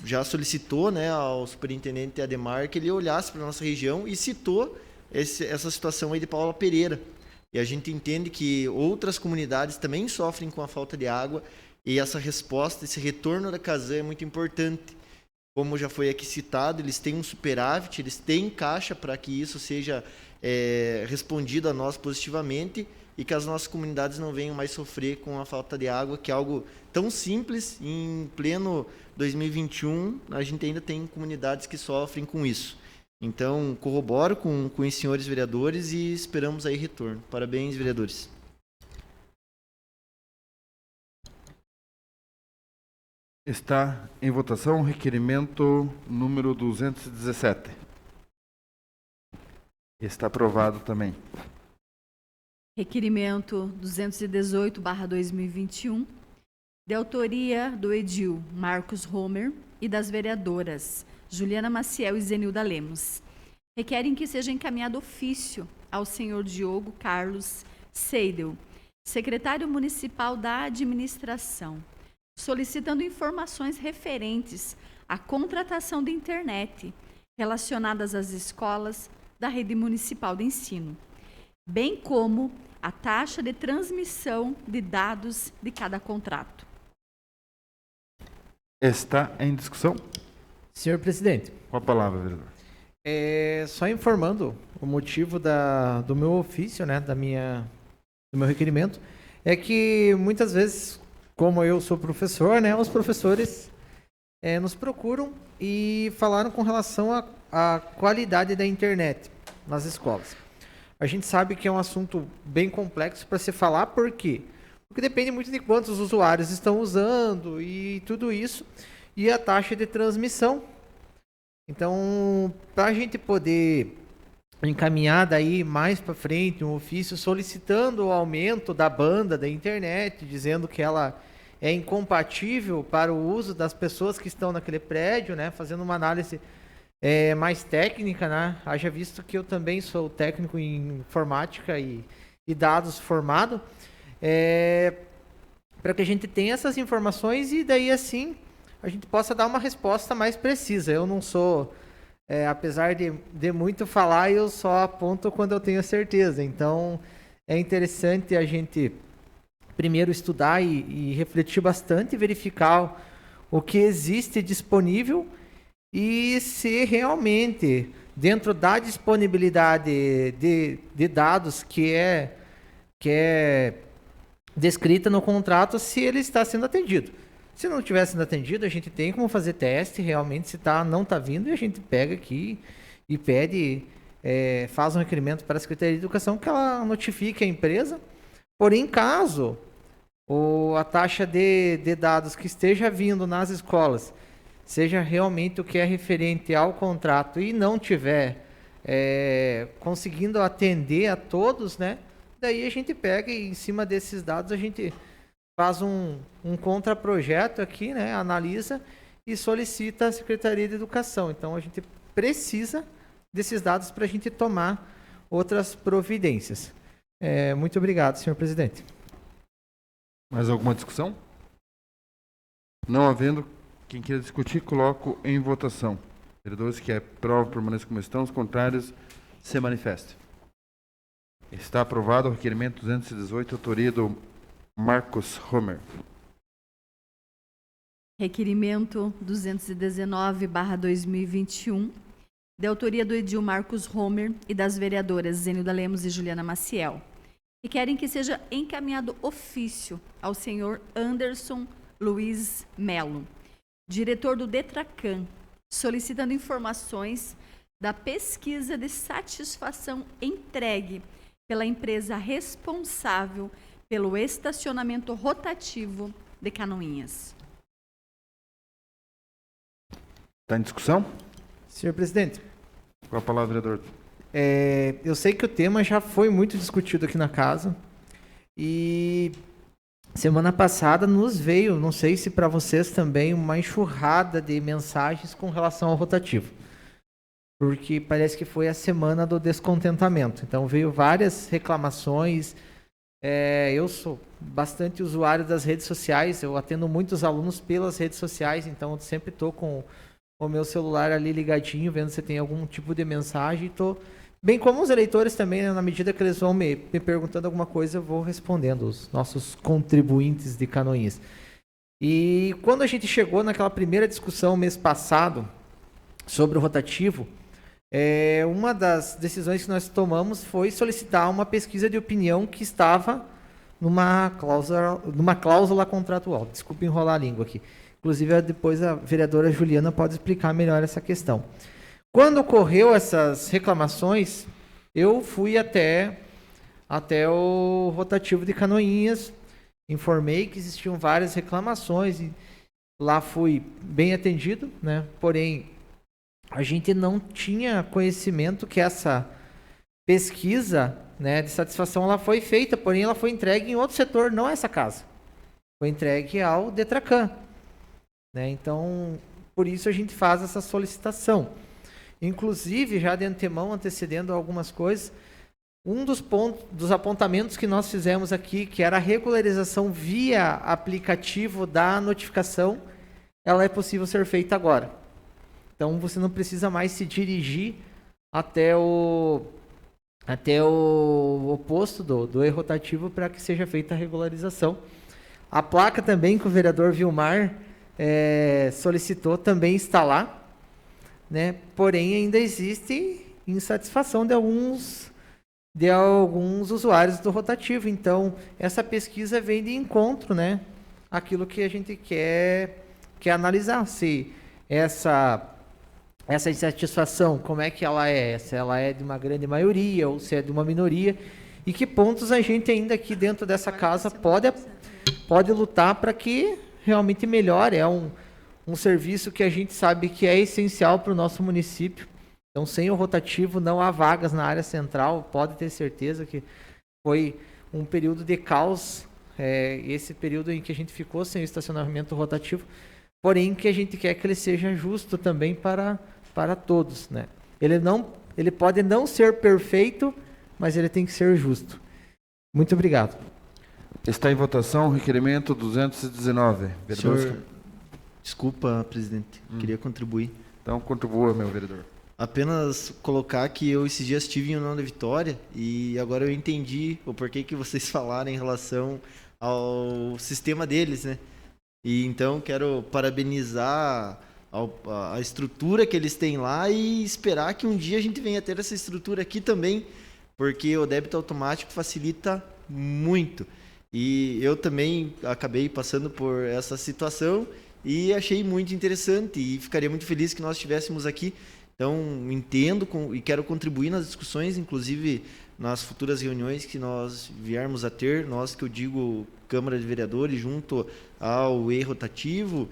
já solicitou, né, ao superintendente Ademar que ele olhasse para a nossa região e citou essa situação aí de Paula Pereira. E a gente entende que outras comunidades também sofrem com a falta de água e essa resposta, esse retorno da Casan é muito importante. Como já foi aqui citado, eles têm um superávit, eles têm caixa para que isso seja respondido a nós positivamente e que as nossas comunidades não venham mais sofrer com a falta de água, que é algo tão simples. Em pleno 2021, a gente ainda tem comunidades que sofrem com isso. Então, corroboro com os senhores vereadores e esperamos aí retorno. Parabéns, vereadores. Está em votação o requerimento número 217. Está aprovado também. Requerimento 218/2021, de autoria do edil Marcos Homer e das vereadoras Juliana Maciel e Zenilda Lemos. Requerem que seja encaminhado ofício ao senhor Diogo Carlos Seidel, secretário municipal da administração, solicitando informações referentes à contratação de internet relacionadas às escolas da rede municipal de ensino, bem como a taxa de transmissão de dados de cada contrato. Está em discussão? Senhor presidente, Com a palavra, vereador. só informando o motivo do meu ofício, né, do meu requerimento, é que muitas vezes, como eu sou professor, né, os professores nos procuram e falaram com relação à qualidade da internet nas escolas. A gente sabe que é um assunto bem complexo para se falar, por quê? Porque depende muito de quantos usuários estão usando e tudo isso, e a taxa de transmissão. Então, para a gente poder encaminhar daí mais para frente um ofício solicitando o aumento da banda da internet, dizendo que ela é incompatível para o uso das pessoas que estão naquele prédio, né, fazendo uma análise mais técnica, né? Haja visto que eu também sou técnico em informática e dados formado, para que a gente tenha essas informações e daí assim a gente possa dar uma resposta mais precisa. Eu não sou, apesar de muito falar, eu só aponto quando eu tenho certeza. Então é interessante a gente primeiro estudar e refletir bastante, verificar o que existe disponível e se realmente, dentro da disponibilidade de dados que é descrita no contrato, se ele está sendo atendido. Se não estiver sendo atendido, a gente tem como fazer teste, realmente, se não está vindo, e a gente pega aqui e pede, faz um requerimento para a Secretaria de Educação que ela notifique a empresa. Porém, caso a taxa de dados que esteja vindo nas escolas seja realmente o que é referente ao contrato e não tiver conseguindo atender a todos, né? Daí a gente pega e em cima desses dados a gente faz um contraprojeto aqui, né? Analisa e solicita à Secretaria de Educação. Então a gente precisa desses dados para a gente tomar outras providências. Muito obrigado, senhor presidente. Mais alguma discussão? Não havendo, quem queira discutir, coloco em votação. Vereadores que aprovam, permaneçam como estão. Os contrários, se manifestem. Está aprovado o requerimento 218, autoria do Marcos Homer. Requerimento 219/2021, de autoria do edil Marcos Homer e das vereadoras Zenilda Lemos e Juliana Maciel, e querem que seja encaminhado ofício ao senhor Anderson Luiz Melo, diretor do Detracan, solicitando informações da pesquisa de satisfação entregue pela empresa responsável pelo estacionamento rotativo de Canoinhas. Está em discussão? Senhor presidente, Com a palavra, vereador. eu sei que o tema já foi muito discutido aqui na casa e semana passada nos veio, não sei se para vocês também, uma enxurrada de mensagens com relação ao rotativo, porque parece que foi a semana do descontentamento. Então veio várias reclamações. Eu sou bastante usuário das redes sociais, eu atendo muitos alunos pelas redes sociais, então eu sempre estou com o meu celular ali ligadinho, vendo se tem algum tipo de mensagem. Tô, bem como os eleitores também, né, na medida que eles vão me perguntando alguma coisa, eu vou respondendo, os nossos contribuintes de Canoinhas. E quando a gente chegou naquela primeira discussão mês passado sobre o rotativo, uma das decisões que nós tomamos foi solicitar uma pesquisa de opinião que estava numa cláusula contratual. Desculpe enrolar a língua aqui. Inclusive, depois a vereadora Juliana pode explicar melhor essa questão. Quando ocorreu essas reclamações, eu fui até o rotativo de Canoinhas, informei que existiam várias reclamações e lá fui bem atendido, né? Porém, a gente não tinha conhecimento que essa pesquisa, né, de satisfação ela foi feita, porém ela foi entregue em outro setor, não essa casa. Foi entregue ao Detracan. Né? Então, por isso a gente faz essa solicitação. Inclusive, já de antemão, antecedendo algumas coisas, um dos apontamentos que nós fizemos aqui, que era a regularização via aplicativo da notificação, ela é possível ser feita agora. Então, você não precisa mais se dirigir até o posto do e-rotativo para que seja feita a regularização. A placa também que o vereador Vilmar solicitou também está lá, né? Porém ainda existe insatisfação de alguns usuários do rotativo. Então essa pesquisa vem de encontro, né? Aquilo que a gente quer analisar, se essa insatisfação, como é que ela é, se ela é de uma grande maioria ou se é de uma minoria, e que pontos a gente ainda aqui dentro dessa casa pode lutar para que realmente melhore. É um serviço que a gente sabe que é essencial para o nosso município. Então, sem o rotativo, não há vagas na área central. Pode ter certeza que foi um período de caos, esse período em que a gente ficou sem o estacionamento rotativo, porém que a gente quer que ele seja justo também para todos, né? Ele pode não ser perfeito, mas ele tem que ser justo. Muito obrigado. Está em votação o requerimento 219. Senhor, desculpa, presidente. Queria contribuir. Então, contribua, meu vereador. Apenas colocar que eu esses dias estive em União da Vitória e agora eu entendi o porquê que vocês falaram em relação ao sistema deles, né? E então quero parabenizar a estrutura que eles têm lá e esperar que um dia a gente venha ter essa estrutura aqui também, porque o débito automático facilita muito. E eu também acabei passando por essa situação e achei muito interessante e ficaria muito feliz que nós estivéssemos aqui. Então, entendo e quero contribuir nas discussões, inclusive nas futuras reuniões que nós viermos a ter, nós que eu digo Câmara de Vereadores, junto ao E-Rotativo,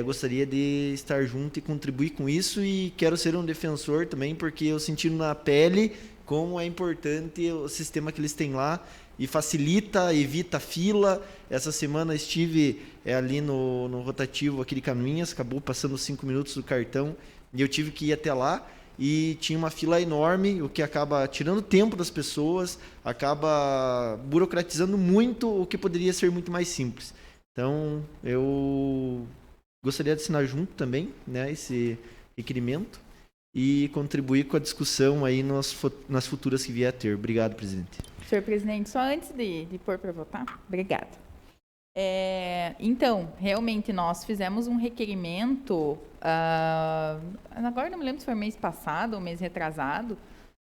gostaria de estar junto e contribuir com isso, e quero ser um defensor também, porque eu senti na pele como é importante o sistema que eles têm lá, e facilita, evita fila. Essa semana estive ali no rotativo aqui de Canoinhas, acabou passando 5 minutos do cartão, e eu tive que ir até lá, e tinha uma fila enorme, o que acaba tirando tempo das pessoas, acaba burocratizando muito o que poderia ser muito mais simples. Então, eu gostaria de assinar junto também, né, esse requerimento e contribuir com a discussão aí nas futuras que vier a ter. Obrigado, presidente. Senhor presidente, só antes de pôr para votar, obrigada. Então, realmente nós fizemos um requerimento, agora não me lembro se foi mês passado ou mês retrasado,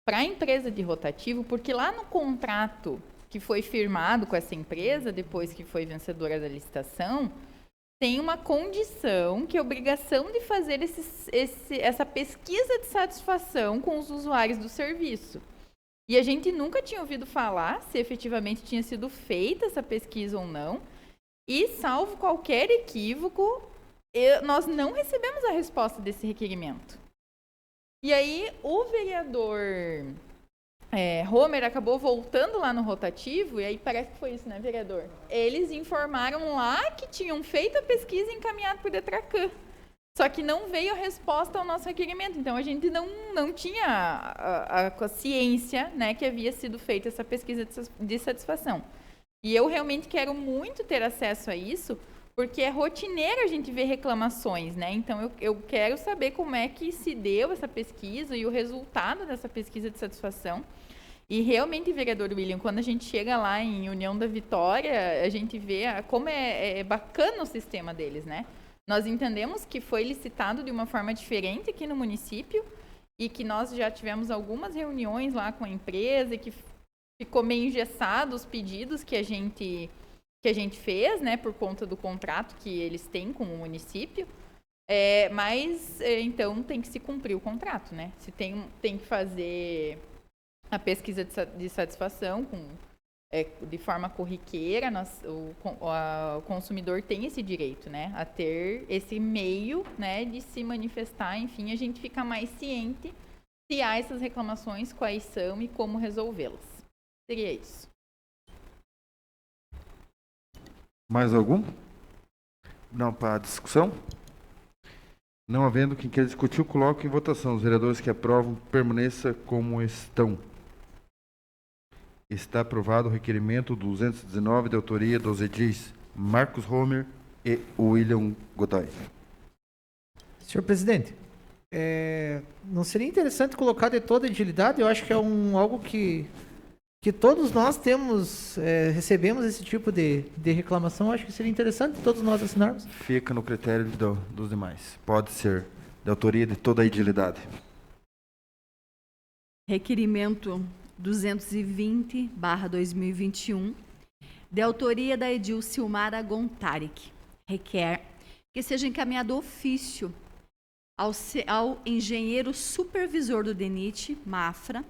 para a empresa de rotativo, porque lá no contrato que foi firmado com essa empresa, depois que foi vencedora da licitação, tem uma condição que é obrigação de fazer essa pesquisa de satisfação com os usuários do serviço. E a gente nunca tinha ouvido falar se efetivamente tinha sido feita essa pesquisa ou não. E, salvo qualquer equívoco, nós não recebemos a resposta desse requerimento. E aí, o vereador Homer acabou voltando lá no rotativo, e aí parece que foi isso, né, vereador? Eles informaram lá que tinham feito a pesquisa e encaminhado para o DETRACAN. Só que não veio a resposta ao nosso requerimento. Então, a gente não tinha a ciência, né, que havia sido feita essa pesquisa de satisfação. E eu realmente quero muito ter acesso a isso, porque é rotineiro a gente ver reclamações, né? Então, eu quero saber como é que se deu essa pesquisa e o resultado dessa pesquisa de satisfação. E realmente, vereador William, quando a gente chega lá em União da Vitória, a gente vê como é bacana o sistema deles, né? Nós entendemos que foi licitado de uma forma diferente aqui no município e que nós já tivemos algumas reuniões lá com a empresa e que ficou meio engessado os pedidos que a gente fez, né, por conta do contrato que eles têm com o município. Mas, então, tem que se cumprir o contrato, né? Se tem que fazer a pesquisa de satisfação de forma corriqueira, o consumidor tem esse direito, né, a ter esse meio, né, de se manifestar, enfim, a gente fica mais ciente se há essas reclamações, quais são e como resolvê-las. Seria isso. Mais algum? Não, para a discussão? Não havendo quem queira discutir, coloco em votação. Os vereadores que aprovam, permaneça como estão. Está aprovado o requerimento 219, de autoria dos edis Marcos Homer e William Godoy. Senhor presidente, não seria interessante colocar de toda a agilidade? Eu acho que é algo que todos nós recebemos esse tipo de reclamação. Eu acho que seria interessante todos nós assinarmos. Fica no critério dos demais. Pode ser de autoria de toda a agilidade. Requerimento 220/2021, de autoria da edil Silmara Gontarek, requer que seja encaminhado ofício ao engenheiro supervisor do DENIT, Mafra,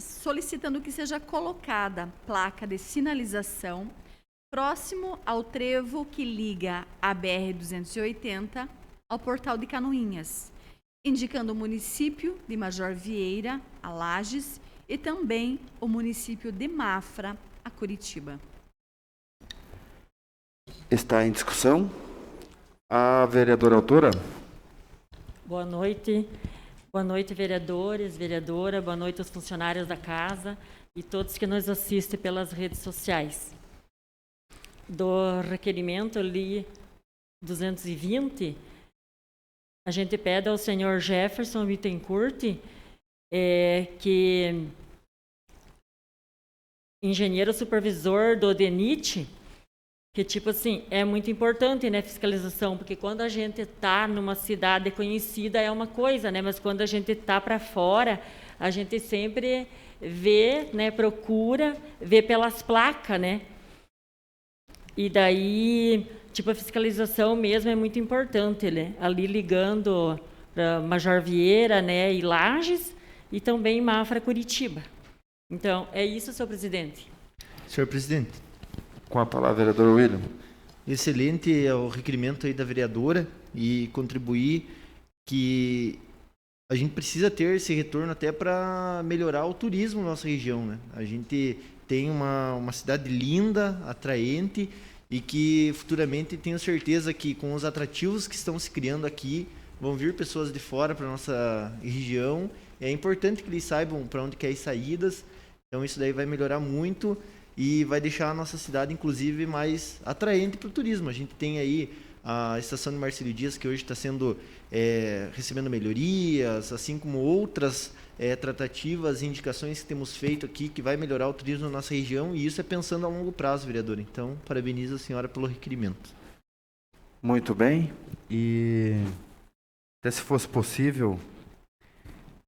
solicitando que seja colocada placa de sinalização próximo ao trevo que liga a BR-280 ao Portal de Canoinhas, indicando o município de Major Vieira, a Lages, e também o município de Mafra, a Curitiba. Está em discussão. A vereadora autora. Boa noite. Boa noite, vereadores, vereadora. Boa noite aos funcionários da casa e todos que nos assistem pelas redes sociais. Do requerimento ali 220, a gente pede ao senhor Jefferson Bittencourt que engenheiro supervisor do DENIT Que, tipo assim, é muito importante, né, fiscalização, porque quando a gente está numa cidade conhecida é uma coisa, né, mas quando a gente está para fora, a gente sempre vê, né, procura ver pelas placas, né. E daí, tipo, a fiscalização mesmo é muito importante, né, ali ligando para Major Vieira, né, e Lages, e também Mafra, Curitiba. Então, é isso, senhor presidente. Senhor presidente. Com a palavra, vereador William. Excelente o requerimento aí da vereadora e contribuir que a gente precisa ter esse retorno até para melhorar o turismo na nossa região, né? A gente tem uma cidade linda, atraente e que futuramente tenho certeza que com os atrativos que estão se criando aqui vão vir pessoas de fora para nossa região. É importante que eles saibam para onde quer ir saídas. Então isso daí vai melhorar muito e vai deixar a nossa cidade, inclusive, mais atraente para o turismo. A gente tem aí a estação de Marcílio Dias, que hoje está sendo recebendo melhorias, assim como outras tratativas e indicações que temos feito aqui, que vai melhorar o turismo na nossa região, e isso é pensando a longo prazo, vereador. Então, parabenizo a senhora pelo requerimento. Muito bem. E até se fosse possível,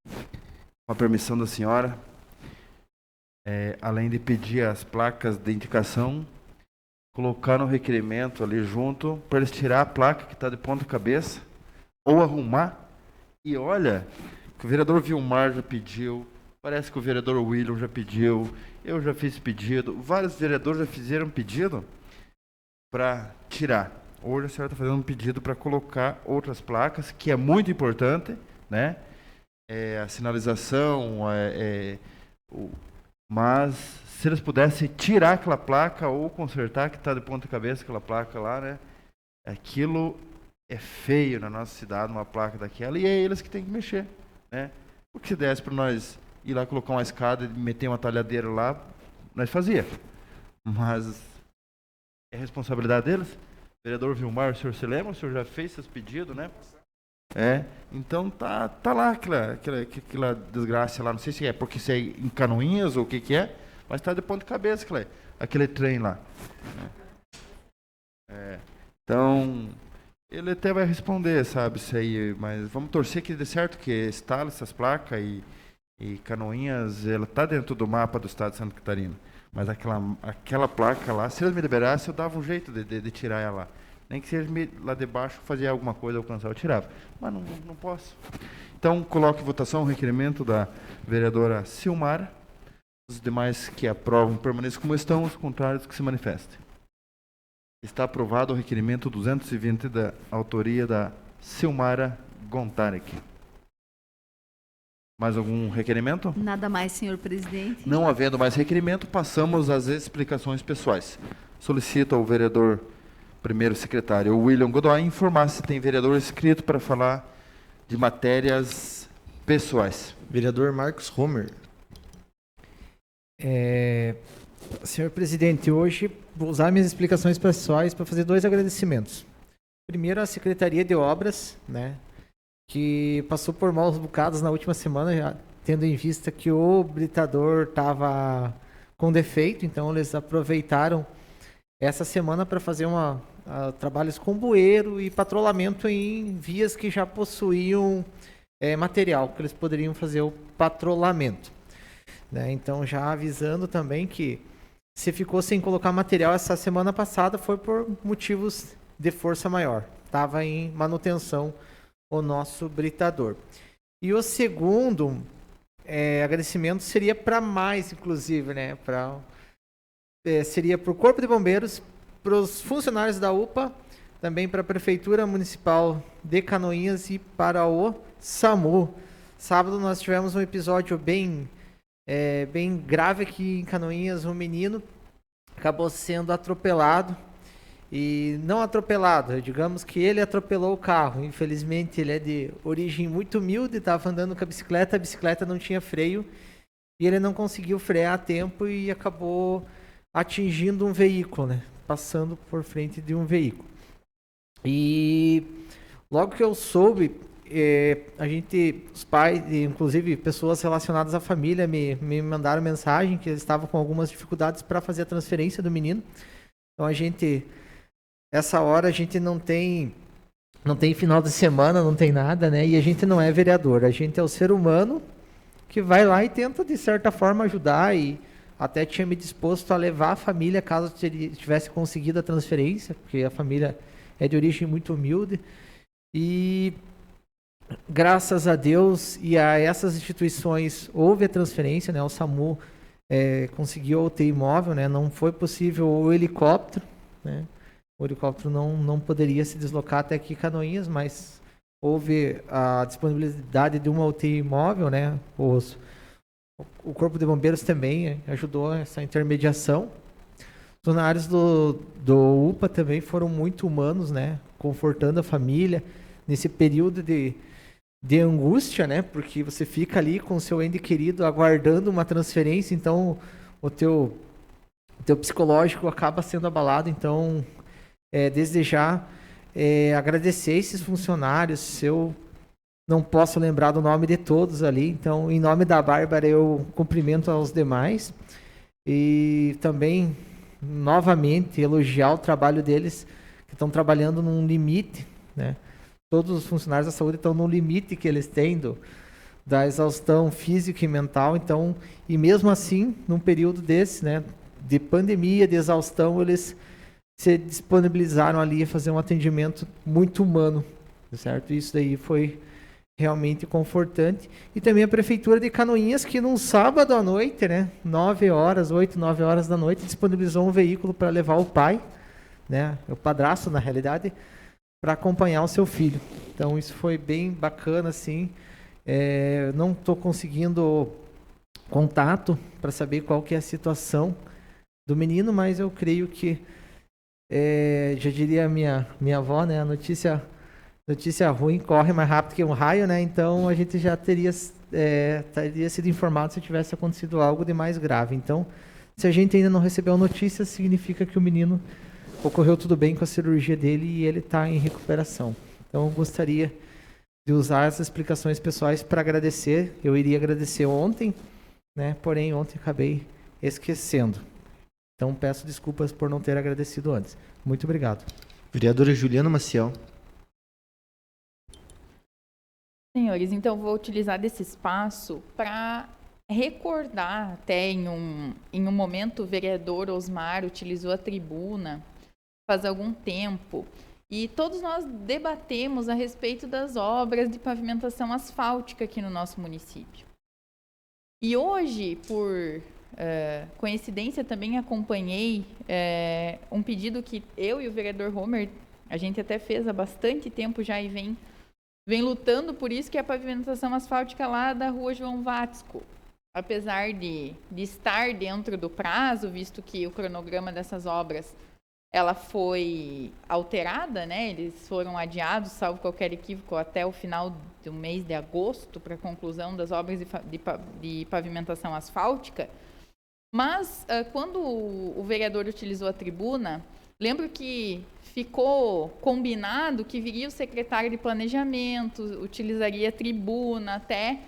com a permissão da senhora, além de pedir as placas de indicação, colocar no requerimento ali junto, para eles tirar a placa que está de ponta cabeça, ou arrumar. E olha, que o vereador Vilmar já pediu, parece que o vereador William já pediu, eu já fiz pedido, vários vereadores já fizeram pedido para tirar. Hoje a senhora está fazendo um pedido para colocar outras placas, que é muito importante, né? A sinalização, mas se eles pudessem tirar aquela placa ou consertar que está de ponta cabeça aquela placa lá, né? Aquilo é feio na nossa cidade, uma placa daquela, e é eles que têm que mexer, né? Porque se desse para nós ir lá colocar uma escada e meter uma talhadeira lá, nós fazia. Mas é responsabilidade deles. Vereador Vilmar, o senhor se lembra? O senhor já fez seus pedidos, né? Então tá lá aquela desgraça lá, não sei se é porque se é em Canoinhas ou o que é, mas tá de ponta cabeça aquele trem lá. Então, ele até vai responder, sabe, isso aí, mas vamos torcer que dê certo, que instale essas placas e Canoinhas, ela tá dentro do mapa do estado de Santa Catarina, mas aquela placa lá, se eles me liberassem, eu dava um jeito de tirar ela lá. Nem que seja lá debaixo fazer alguma coisa, alcançar, eu tirava. Mas não posso. Então, coloque em votação o requerimento da vereadora Silmara. Os demais que aprovam permaneçam como estão, os contrários que se manifestem. Está aprovado o requerimento 220 da autoria da Silmara Gontarek. Mais algum requerimento? Nada mais, senhor presidente. Não havendo mais requerimento, passamos às explicações pessoais. Solicito ao vereador primeiro secretário William Godoy informar se tem vereador inscrito para falar de matérias pessoais. Vereador Marcos Homer. Senhor presidente, hoje vou usar minhas explicações pessoais para fazer 2 agradecimentos. Primeiro, a Secretaria de Obras, né, que passou por maus bocados na última semana, já tendo em vista que o britador estava com defeito, então eles aproveitaram essa semana para fazer trabalhos com bueiro e patrulhamento em vias que já possuíam material, que eles poderiam fazer o patrulhamento. Né? Então, já avisando também que se ficou sem colocar material essa semana passada foi por motivos de força maior. Estava em manutenção o nosso britador. E o segundo agradecimento seria para mais, inclusive, né? Seria para o Corpo de Bombeiros, para os funcionários da UPA, também para a Prefeitura Municipal de Canoinhas e para o SAMU. Sábado nós tivemos um episódio bem grave aqui em Canoinhas. Um menino acabou sendo atropelado, e não atropelado, digamos que ele atropelou o carro. Infelizmente ele é de origem muito humilde, estava andando com a bicicleta não tinha freio, e ele não conseguiu frear a tempo e acabou atingindo um veículo, né? Passando por frente de um veículo. E logo que eu soube, os pais, inclusive pessoas relacionadas à família, me mandaram mensagem que eles estavam com algumas dificuldades para fazer a transferência do menino. Então essa hora a gente não tem final de semana, não tem nada, né? E a gente não é vereador, a gente é o ser humano que vai lá e tenta, de certa forma, ajudar, e até tinha me disposto a levar a família caso tivesse conseguido a transferência, porque a família é de origem muito humilde. E graças a Deus e a essas instituições houve a transferência, né? O SAMU conseguiu a UTI móvel, né? Não foi possível o helicóptero, né? O helicóptero não poderia se deslocar até aqui Canoinhas, mas houve a disponibilidade de uma UTI móvel, né? O Corpo de Bombeiros também ajudou essa intermediação. Os funcionários do UPA também foram muito humanos, né? Confortando a família nesse período de angústia, né? Porque você fica ali com o seu ente querido aguardando uma transferência, então o teu psicológico acaba sendo abalado. Então, desde já, agradecer esses funcionários. Eu não posso lembrar do nome de todos ali, então, em nome da Bárbara, eu cumprimento aos demais e também, novamente, elogiar o trabalho deles, que estão trabalhando num limite, né? Todos os funcionários da saúde estão no limite que eles têm da exaustão física e mental, então, e mesmo assim, num período desse, né, de pandemia, de exaustão, eles se disponibilizaram ali a fazer um atendimento muito humano, certo? Isso daí foi realmente confortante. E também a Prefeitura de Canoinhas, que num sábado à noite, né, 8, 9 horas da noite, disponibilizou um veículo para levar o pai, né, o padrasto, na realidade, para acompanhar o seu filho. Então isso foi bem bacana, assim. Não estou conseguindo contato para saber qual que é a situação do menino, mas eu creio que, já diria a minha avó, né, a notícia ruim corre mais rápido que um raio, né? Então a gente já teria sido informado se tivesse acontecido algo de mais grave. Então, se a gente ainda não recebeu notícia, significa que o menino ocorreu tudo bem com a cirurgia dele e ele está em recuperação. Então, eu gostaria de usar as explicações pessoais para agradecer. Eu iria agradecer ontem, né? Porém, ontem acabei esquecendo. Então, peço desculpas por não ter agradecido antes. Muito obrigado. Vereadora Juliana Maciel. Senhores, então vou utilizar desse espaço para recordar, até em um momento o vereador Osmar utilizou a tribuna faz algum tempo, e todos nós debatemos a respeito das obras de pavimentação asfáltica aqui no nosso município. E hoje, por coincidência, também acompanhei um pedido que eu e o vereador Homer, a gente até fez há bastante tempo já e vem lutando por isso, que é a pavimentação asfáltica lá da rua João Vátsco. Apesar de estar dentro do prazo, visto que o cronograma dessas obras ela foi alterada, né? Eles foram adiados, salvo qualquer equívoco, até o final do mês de agosto, para a conclusão das obras de pavimentação asfáltica. Mas, quando o vereador utilizou a tribuna, lembro que ficou combinado que viria o secretário de planejamento, utilizaria a tribuna, até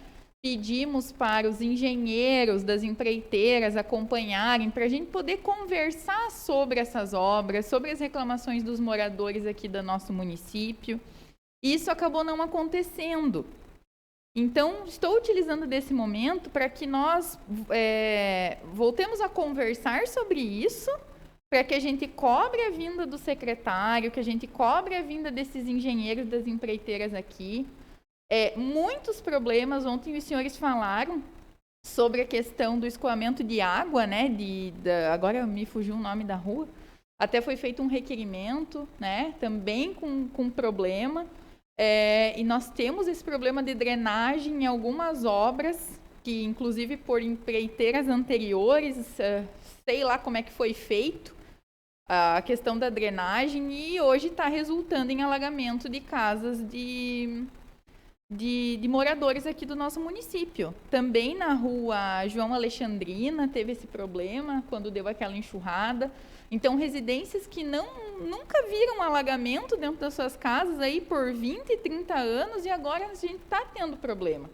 pedimos para os engenheiros das empreiteiras acompanharem, para a gente poder conversar sobre essas obras, sobre as reclamações dos moradores aqui do nosso município. Isso acabou não acontecendo. Então, estou utilizando desse momento para que nós voltemos a conversar sobre isso, para que a gente cobre a vinda do secretário, que a gente cobre a vinda desses engenheiros das empreiteiras aqui. Muitos problemas, ontem os senhores falaram sobre a questão do escoamento de água, né? Agora me fugiu o nome da rua. Até foi feito um requerimento, né? Também com problema. E nós temos esse problema de drenagem em algumas obras, que inclusive por empreiteiras anteriores, sei lá como é que foi feito a questão da drenagem, e hoje está resultando em alagamento de casas de moradores aqui do nosso município. Também na rua João Alexandrina teve esse problema quando deu aquela enxurrada. Então, residências que nunca viram alagamento dentro das suas casas aí por 20, 30 anos, e agora a gente está tendo problema.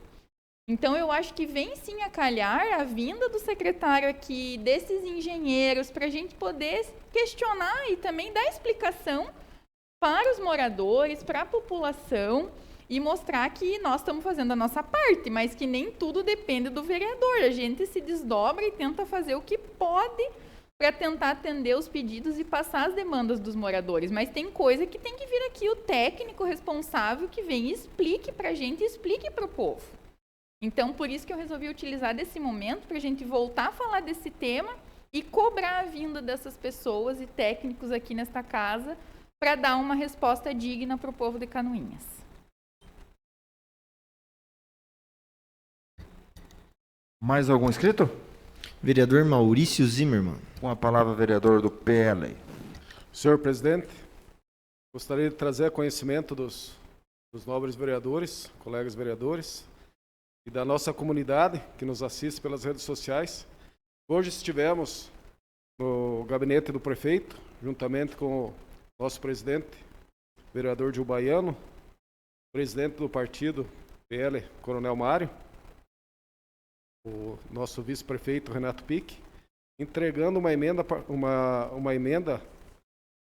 Então, eu acho que vem sim a calhar a vinda do secretário aqui, desses engenheiros, para a gente poder questionar e também dar explicação para os moradores, para a população, e mostrar que nós estamos fazendo a nossa parte, mas que nem tudo depende do vereador. A gente se desdobra e tenta fazer o que pode para tentar atender os pedidos e passar as demandas dos moradores. Mas tem coisa que tem que vir aqui o técnico responsável que vem e explique para a gente, explique para o povo. Então, por isso que eu resolvi utilizar desse momento para a gente voltar a falar desse tema e cobrar a vinda dessas pessoas e técnicos aqui nesta casa para dar uma resposta digna para o povo de Canoinhas. Mais algum inscrito? Vereador Maurício Zimmermann. Com a palavra, vereador do PL. Senhor presidente, gostaria de trazer a conhecimento dos nobres vereadores, colegas vereadores e da nossa comunidade que nos assiste pelas redes sociais. Hoje estivemos no gabinete do prefeito, juntamente com o nosso presidente, vereador Gil Baiano, presidente do partido PL, Coronel Mário, o nosso vice-prefeito Renato Pique, entregando uma emenda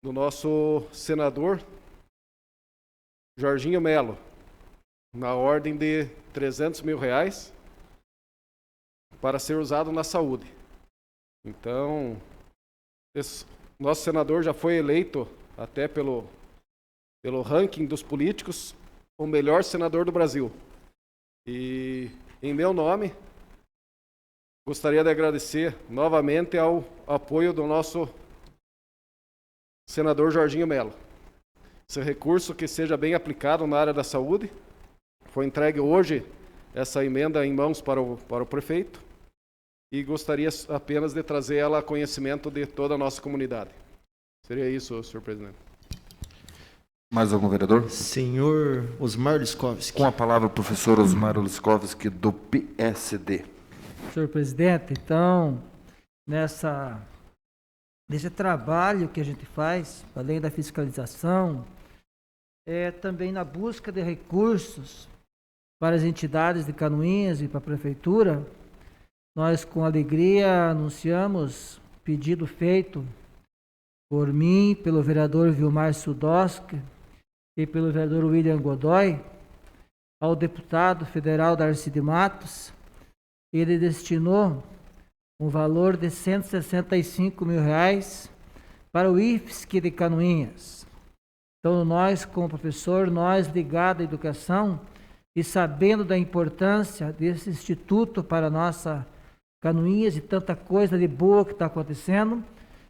do nosso senador Jorginho Melo, na ordem de R$300 mil para ser usado na saúde. Então, nosso senador já foi eleito, até pelo ranking dos políticos, o melhor senador do Brasil. E, em meu nome, gostaria de agradecer novamente ao apoio do nosso senador Jorginho Melo. Esse recurso que seja bem aplicado na área da saúde. Foi entregue hoje essa emenda em mãos para o prefeito e gostaria apenas de trazer ela a conhecimento de toda a nossa comunidade. Seria isso, senhor presidente. Mais algum vereador? Senhor Osmar Liskovski. Com a palavra, o professor Osmar Liskovski, do PSD. Senhor presidente, então, nesse trabalho que a gente faz, além da fiscalização, também na busca de recursos para as entidades de Canoinhas e para a prefeitura, nós com alegria anunciamos pedido feito por mim, pelo vereador Vilmar Sudoski e pelo vereador William Godoy, ao deputado federal Darcy de Matos. Ele destinou um valor de R$165 mil para o IFSC de Canoinhas. Então, nós, como professor, nós ligados à educação e sabendo da importância desse instituto para a nossa Canoinhas e tanta coisa de boa que está acontecendo,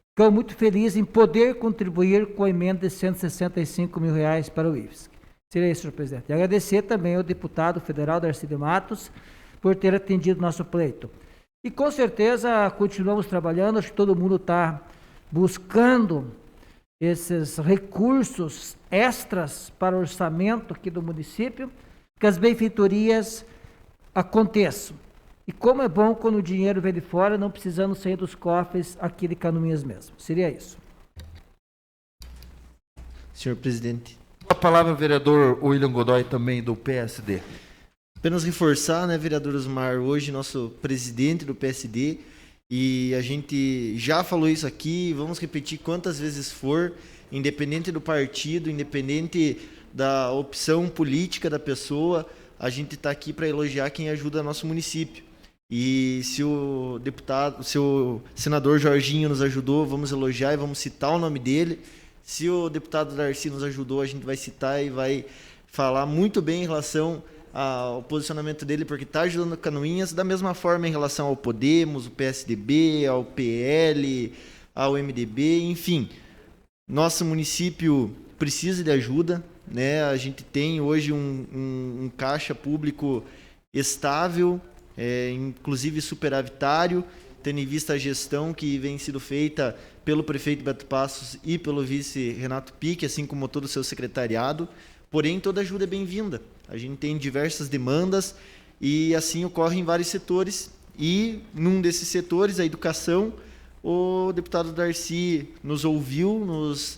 ficamos muito felizes em poder contribuir com a emenda de R$165 mil para o IFSC. Seria isso, senhor presidente. E agradecer também ao deputado federal Darcy de Matos por ter atendido nosso pleito. E com certeza continuamos trabalhando, acho que todo mundo está buscando esses recursos extras para o orçamento aqui do município, que as benfeitorias aconteçam. E como é bom quando o dinheiro vem de fora, não precisando sair dos cofres aqui de Canoinhas mesmo. Seria isso. Senhor presidente. A palavra, vereador William Godoy, também do PSD. Apenas reforçar, né, vereador Osmar, hoje nosso presidente do PSD, e a gente já falou isso aqui, vamos repetir quantas vezes for, independente do partido, independente da opção política da pessoa, a gente está aqui para elogiar quem ajuda nosso município. E se o senador Jorginho nos ajudou, vamos elogiar e vamos citar o nome dele. Se o deputado Darcy nos ajudou, a gente vai citar e vai falar muito bem em relação ao posicionamento dele, porque está ajudando Canoinhas, da mesma forma em relação ao Podemos, o PSDB, ao PL, ao MDB, enfim. Nosso município precisa de ajuda, né? A gente tem hoje um caixa público estável, inclusive superavitário, tendo em vista a gestão que vem sendo feita pelo prefeito Beto Passos e pelo vice Renato Pique, assim como todo o seu secretariado. Porém, toda ajuda é bem-vinda. A gente tem diversas demandas e assim ocorre em vários setores. E num desses setores, a educação, o deputado Darcy nos ouviu, nos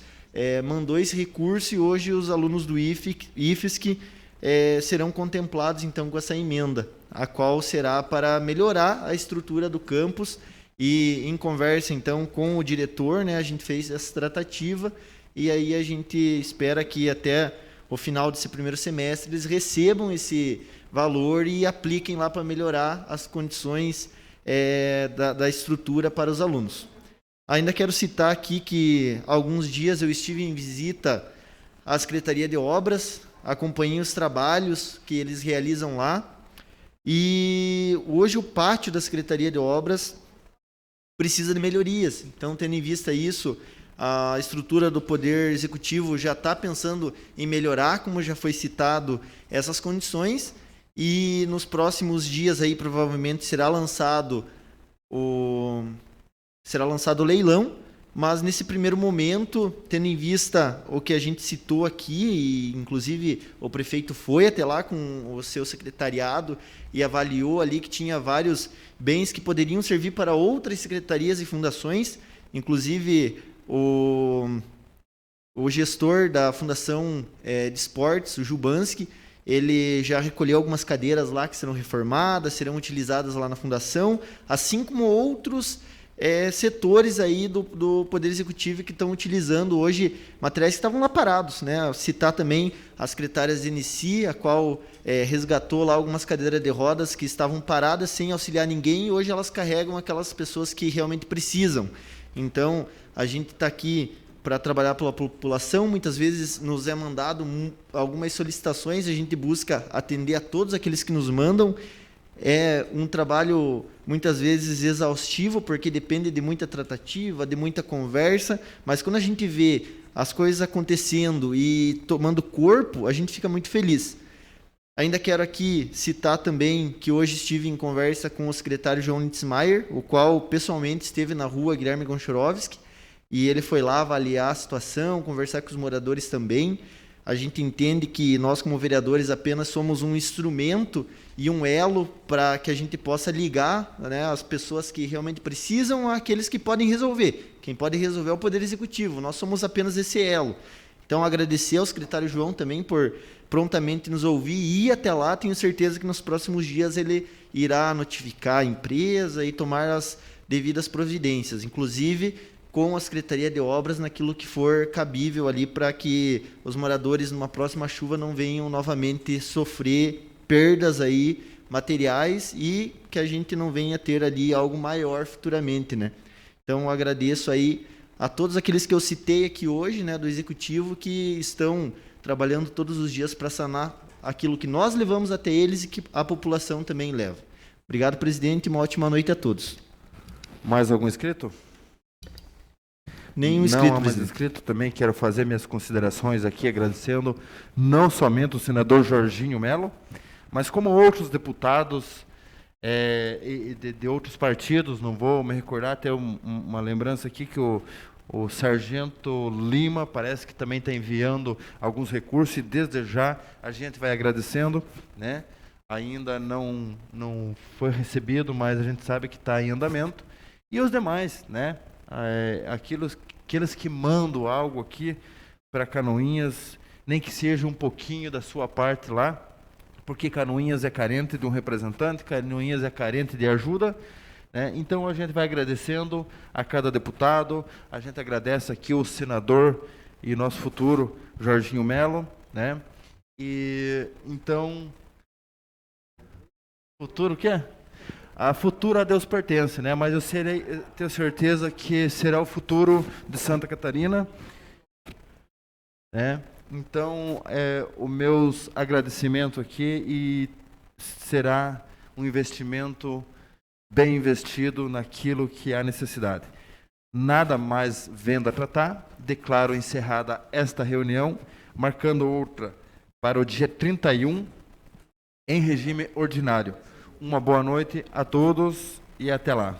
mandou esse recurso e hoje os alunos do IFSC serão contemplados então com essa emenda, a qual será para melhorar a estrutura do campus. E em conversa então com o diretor, né, a gente fez essa tratativa e aí a gente espera que até o final desse primeiro semestre eles recebam esse valor e apliquem lá para melhorar as condições da estrutura para os alunos. Ainda quero citar aqui que há alguns dias eu estive em visita à Secretaria de Obras, acompanhei os trabalhos que eles realizam lá e hoje o pátio da Secretaria de Obras precisa de melhorias. Então, tendo em vista isso, a estrutura do Poder Executivo já está pensando em melhorar, como já foi citado, essas condições. E nos próximos dias aí provavelmente será lançado o leilão. Mas nesse primeiro momento, tendo em vista o que a gente citou aqui, e inclusive o prefeito foi até lá com o seu secretariado e avaliou ali que tinha vários bens que poderiam servir para outras secretarias e fundações, inclusive o gestor da Fundação de Esportes, o Jubanski, ele já recolheu algumas cadeiras lá que serão reformadas, serão utilizadas lá na fundação, assim como outros setores aí do Poder Executivo que estão utilizando hoje materiais que estavam lá parados, né? Citar também a secretária Zenici, a qual resgatou lá algumas cadeiras de rodas que estavam paradas sem auxiliar ninguém e hoje elas carregam aquelas pessoas que realmente precisam. Então, a gente está aqui para trabalhar pela população, muitas vezes nos é mandado algumas solicitações, a gente busca atender a todos aqueles que nos mandam. É um trabalho muitas vezes exaustivo, porque depende de muita tratativa, de muita conversa, mas quando a gente vê as coisas acontecendo e tomando corpo, a gente fica muito feliz. Ainda quero aqui citar também que hoje estive em conversa com o secretário João Nitzmaier, o qual pessoalmente esteve na rua Guilherme Gonchorovski, e ele foi lá avaliar a situação, conversar com os moradores também. A gente entende que nós, como vereadores, apenas somos um instrumento e um elo para que a gente possa ligar, né, as pessoas que realmente precisam àqueles que podem resolver. Quem pode resolver é o Poder Executivo, nós somos apenas esse elo. Então, agradecer ao secretário João também por prontamente nos ouvir e ir até lá. Tenho certeza que nos próximos dias ele irá notificar a empresa e tomar as devidas providências, inclusive com a Secretaria de Obras naquilo que for cabível ali para que os moradores numa próxima chuva não venham novamente sofrer perdas aí materiais e que a gente não venha ter ali algo maior futuramente, né? Então agradeço aí a todos aqueles que eu citei aqui hoje, né, do Executivo, que estão trabalhando todos os dias para sanar aquilo que nós levamos até eles e que a população também leva. Obrigado, presidente, uma ótima noite a todos. Mais algum inscrito? Nenhum inscrito, não há mais inscrito. Também quero fazer minhas considerações aqui, agradecendo não somente o senador Jorginho Melo, mas como outros deputados de outros partidos. Não vou me recordar, até uma lembrança aqui que o Sargento Lima parece que também está enviando alguns recursos e desde já a gente vai agradecendo, né? Ainda não foi recebido, mas a gente sabe que está em andamento. E os demais, né? Aqueles que mandam algo aqui para Canoinhas, nem que seja um pouquinho da sua parte lá, porque Canoinhas é carente de um representante, Canoinhas é carente de ajuda, né? Então a gente vai agradecendo a cada deputado, a gente agradece aqui o senador e nosso futuro Jorginho Melo, né? E então, futuro o quê? A futuro a Deus pertence, né? Mas eu tenho certeza que será o futuro de Santa Catarina, né? Então, o meus agradecimento aqui e será um investimento bem investido naquilo que há necessidade. Nada mais vendo a tratar, declaro encerrada esta reunião, marcando outra para o dia 31 em regime ordinário. Uma boa noite a todos e até lá.